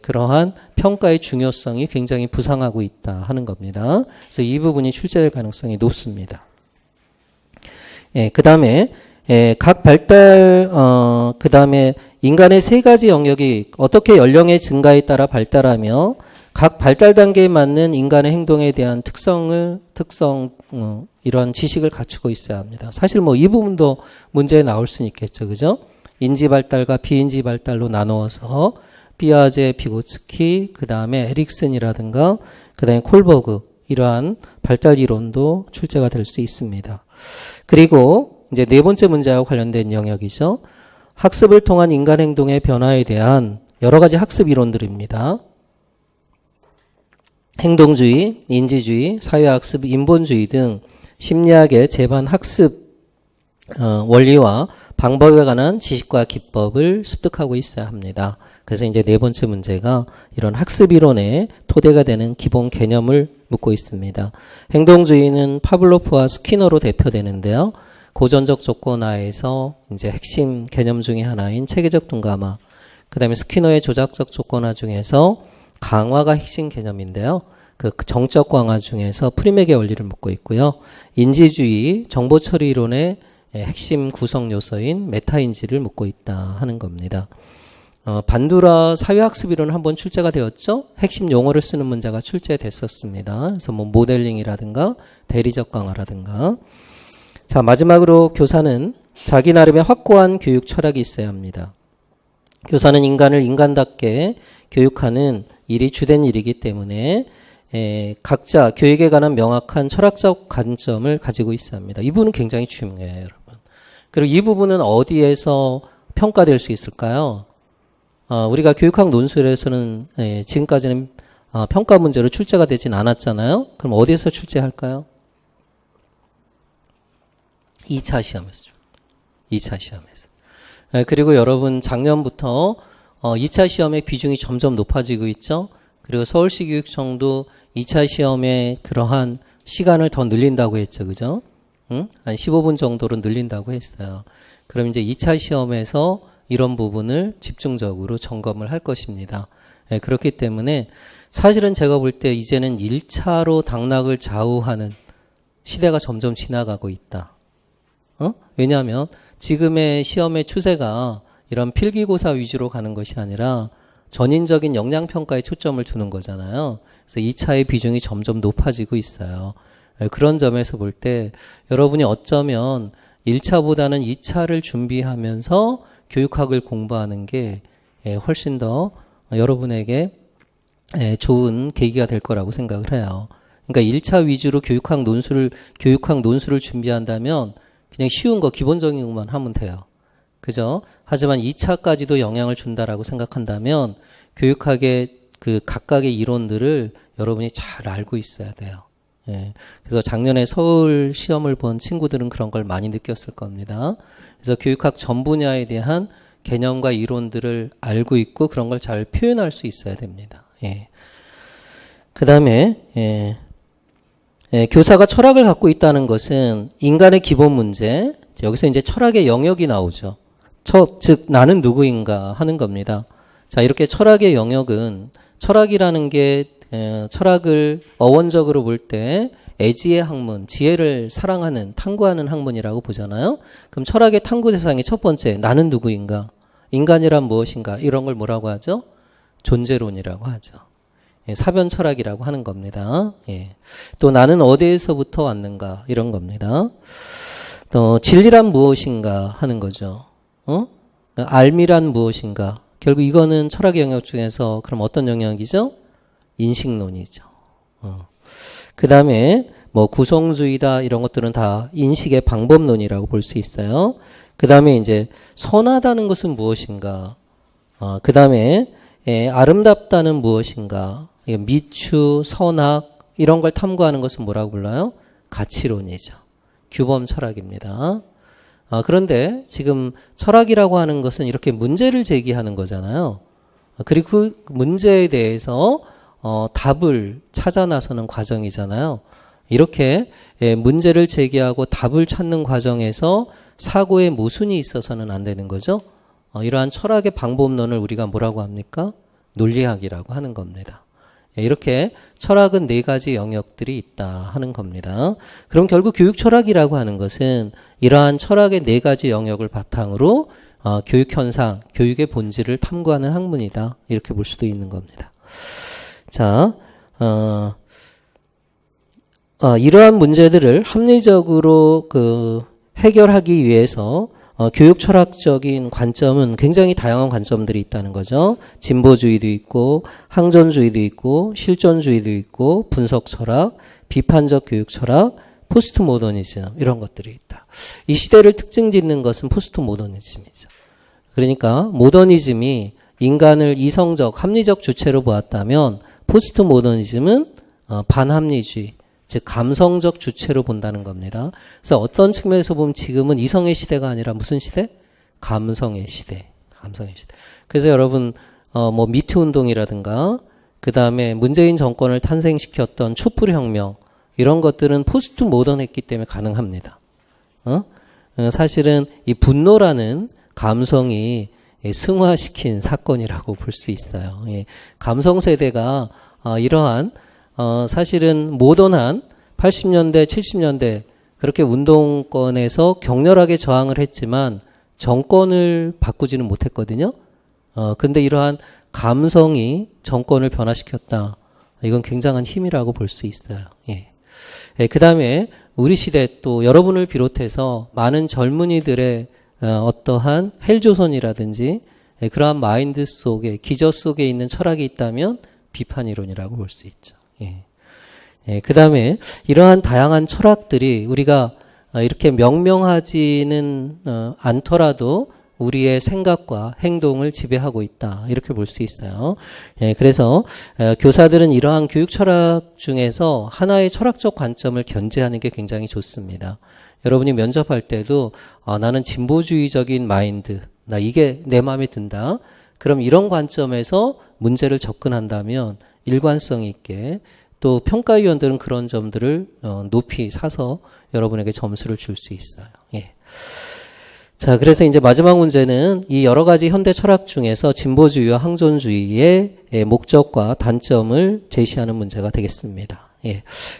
그러한 평가의 중요성이 굉장히 부상하고 있다 하는 겁니다. 그래서 이 부분이 출제될 가능성이 높습니다. 그 다음에 각 발달, 그 다음에 인간의 세 가지 영역이 어떻게 연령의 증가에 따라 발달하며 각 발달 단계에 맞는 인간의 행동에 대한 이런 지식을 갖추고 있어야 합니다. 사실 이 부분도 문제에 나올 수는 있겠죠. 그죠? 인지 발달과 비인지 발달로 나누어서 피아제, 비고츠키, 그 다음에 에릭슨이라든가, 그 다음에 콜버그, 이러한 발달 이론도 출제가 될 수 있습니다. 그리고 이제 네 번째 문제와 관련된 영역이죠. 학습을 통한 인간 행동의 변화에 대한 여러 가지 학습 이론들입니다. 행동주의, 인지주의, 사회학습, 인본주의 등 심리학의 제반 학습 원리와 방법에 관한 지식과 기법을 습득하고 있어야 합니다. 그래서 이제 네 번째 문제가 이런 학습 이론의 토대가 되는 기본 개념을 묻고 있습니다. 행동주의는 파블로프와 스키너로 대표되는데요. 고전적 조건화에서 이제 핵심 개념 중에 하나인 체계적 둔감화, 그 다음에 스키너의 조작적 조건화 중에서 강화가 핵심 개념인데요. 그 정적 강화 중에서 프리맥의 원리를 묻고 있고요. 인지주의, 정보처리 이론의 핵심 구성 요소인 메타인지를 묻고 있다 하는 겁니다. 반두라 사회학습 이론은 한번 출제가 되었죠. 핵심 용어를 쓰는 문제가 출제됐었습니다. 그래서 모델링이라든가 대리적 강화라든가. 자, 마지막으로 교사는 자기 나름의 확고한 교육 철학이 있어야 합니다. 교사는 인간을 인간답게 교육하는 일이 주된 일이기 때문에 각자 교육에 관한 명확한 철학적 관점을 가지고 있어야 합니다. 이 부분은 굉장히 중요해요, 여러분. 그리고 이 부분은 어디에서 평가될 수 있을까요? 우리가 교육학 논술에서는 지금까지는 평가 문제로 출제가 되진 않았잖아요. 그럼 어디에서 출제할까요? 2차 시험에서. 2차 시험에서. 그리고 여러분 작년부터 2차 시험의 비중이 점점 높아지고 있죠. 그리고 서울시 교육청도 2차 시험에 그러한 시간을 더 늘린다고 했죠. 그죠? 한 15분 정도로 늘린다고 했어요. 그럼 이제 2차 시험에서 이런 부분을 집중적으로 점검을 할 것입니다. 그렇기 때문에 사실은 제가 볼 때 이제는 1차로 당락을 좌우하는 시대가 점점 지나가고 있다. 왜냐하면 지금의 시험의 추세가 이런 필기고사 위주로 가는 것이 아니라 전인적인 역량평가에 초점을 두는 거잖아요. 그래서 2차의 비중이 점점 높아지고 있어요. 그런 점에서 볼 때 여러분이 어쩌면 1차보다는 2차를 준비하면서 교육학을 공부하는 게 훨씬 더 여러분에게 좋은 계기가 될 거라고 생각을 해요. 그러니까 1차 위주로 교육학 논술을 준비한다면 그냥 쉬운 거 기본적인 것만 하면 돼요. 그죠? 하지만 2차까지도 영향을 준다라고 생각한다면 교육학의 그 각각의 이론들을 여러분이 잘 알고 있어야 돼요. 예. 그래서 작년에 서울 시험을 본 친구들은 그런 걸 많이 느꼈을 겁니다. 그래서 교육학 전 분야에 대한 개념과 이론들을 알고 있고 그런 걸 잘 표현할 수 있어야 됩니다. 예. 그 다음에 교사가 철학을 갖고 있다는 것은 인간의 기본 문제, 여기서 이제 철학의 영역이 나오죠. 즉 나는 누구인가 하는 겁니다. 자, 이렇게 철학의 영역은 철학이라는 게 철학을 어원적으로 볼 때 애지의 학문, 지혜를 사랑하는, 탐구하는 학문이라고 보잖아요. 그럼 철학의 탐구 대상이 첫 번째, 나는 누구인가? 인간이란 무엇인가? 이런 걸 뭐라고 하죠? 존재론이라고 하죠. 사변 철학이라고 하는 겁니다. 예. 또 나는 어디에서부터 왔는가? 이런 겁니다. 또 진리란 무엇인가? 하는 거죠. 알미란 무엇인가? 결국 이거는 철학의 영역 중에서 그럼 어떤 영역이죠? 인식론이죠. 그 다음에 뭐 구성주의다 이런 것들은 다 인식의 방법론이라고 볼 수 있어요. 그 다음에 이제 선하다는 것은 무엇인가? 그 다음에 아름답다는 무엇인가? 미추, 선악 이런 걸 탐구하는 것은 뭐라고 불러요? 가치론이죠. 규범 철학입니다. 그런데 지금 철학이라고 하는 것은 이렇게 문제를 제기하는 거잖아요. 그리고 그 문제에 대해서 답을 찾아 나서는 과정이잖아요. 이렇게 문제를 제기하고 답을 찾는 과정에서 사고의 모순이 있어서는 안 되는 거죠. 이러한 철학의 방법론을 우리가 뭐라고 합니까? 논리학이라고 하는 겁니다. 이렇게 철학은 4가지 영역들이 있다 하는 겁니다. 그럼 결국 교육 철학이라고 하는 것은 이러한 철학의 4가지 영역을 바탕으로 교육 현상, 교육의 본질을 탐구하는 학문이다. 이렇게 볼 수도 있는 겁니다. 자, 이러한 문제들을 합리적으로 해결하기 위해서 교육 철학적인 관점은 굉장히 다양한 관점들이 있다는 거죠. 진보주의도 있고 항전주의도 있고 실존주의도 있고 분석 철학, 비판적 교육 철학, 포스트 모더니즘 이런 것들이 있다. 이 시대를 특징 짓는 것은 포스트 모더니즘이죠. 그러니까 모더니즘이 인간을 이성적, 합리적 주체로 보았다면 포스트 모더니즘은 반합리주의, 즉 감성적 주체로 본다는 겁니다. 그래서 어떤 측면에서 보면 지금은 이성의 시대가 아니라 무슨 시대? 감성의 시대. 감성의 시대. 그래서 여러분 뭐 미투 운동이라든가 그 다음에 문재인 정권을 탄생시켰던 촛불혁명 이런 것들은 포스트 모던했기 때문에 가능합니다. 사실은 이 분노라는 감성이 승화시킨 사건이라고 볼 수 있어요. 감성 세대가 이러한 사실은 모던한 80년대, 70년대 그렇게 운동권에서 격렬하게 저항을 했지만 정권을 바꾸지는 못했거든요. 근데 이러한 감성이 정권을 변화시켰다. 이건 굉장한 힘이라고 볼 수 있어요. 그 다음에 우리 시대 또 여러분을 비롯해서 많은 젊은이들의 어떠한 헬조선이라든지 그러한 마인드 속에, 기저 속에 있는 철학이 있다면 비판이론이라고 볼 수 있죠. 그 다음에 이러한 다양한 철학들이 우리가 이렇게 명명하지는 않더라도 우리의 생각과 행동을 지배하고 있다. 이렇게 볼 수 있어요. 그래서 교사들은 이러한 교육 철학 중에서 하나의 철학적 관점을 견제하는 게 굉장히 좋습니다. 여러분이 면접할 때도 나는 진보주의적인 마인드, 나 이게 내 마음에 든다. 그럼 이런 관점에서 문제를 접근한다면 일관성 있게 또 평가위원들은 그런 점들을 높이 사서 여러분에게 점수를 줄 수 있어요. 자, 그래서 이제 마지막 문제는 이 여러 가지 현대 철학 중에서 진보주의와 항존주의의 목적과 단점을 제시하는 문제가 되겠습니다.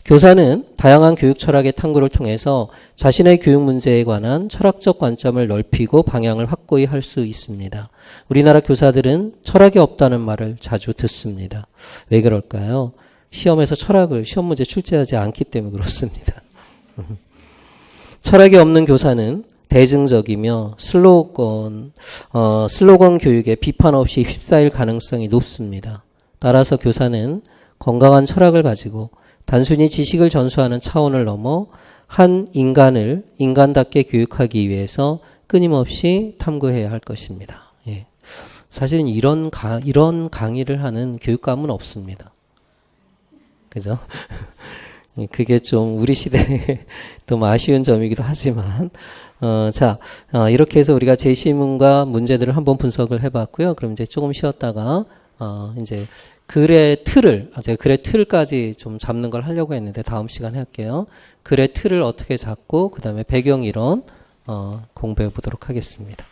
교사는 다양한 교육 철학의 탐구를 통해서 자신의 교육 문제에 관한 철학적 관점을 넓히고 방향을 확고히 할 수 있습니다. 우리나라 교사들은 철학이 없다는 말을 자주 듣습니다. 왜 그럴까요? 시험에서 철학을 시험 문제 출제하지 않기 때문에 그렇습니다. 철학이 없는 교사는 대증적이며 슬로건 교육에 비판 없이 휩싸일 가능성이 높습니다. 따라서 교사는 건강한 철학을 가지고 단순히 지식을 전수하는 차원을 넘어 한 인간을 인간답게 교육하기 위해서 끊임없이 탐구해야 할 것입니다. 예. 사실은 이런 강의를 하는 교육감은 없습니다. 그죠? 그게 좀 우리 시대에 좀 아쉬운 점이기도 하지만, 이렇게 해서 우리가 제시문과 문제들을 한번 분석을 해봤고요. 그럼 이제 조금 쉬었다가, 이제 글의 틀까지 좀 잡는 걸 하려고 했는데 다음 시간에 할게요. 글의 틀을 어떻게 잡고, 그 다음에 배경 이론, 공부해 보도록 하겠습니다.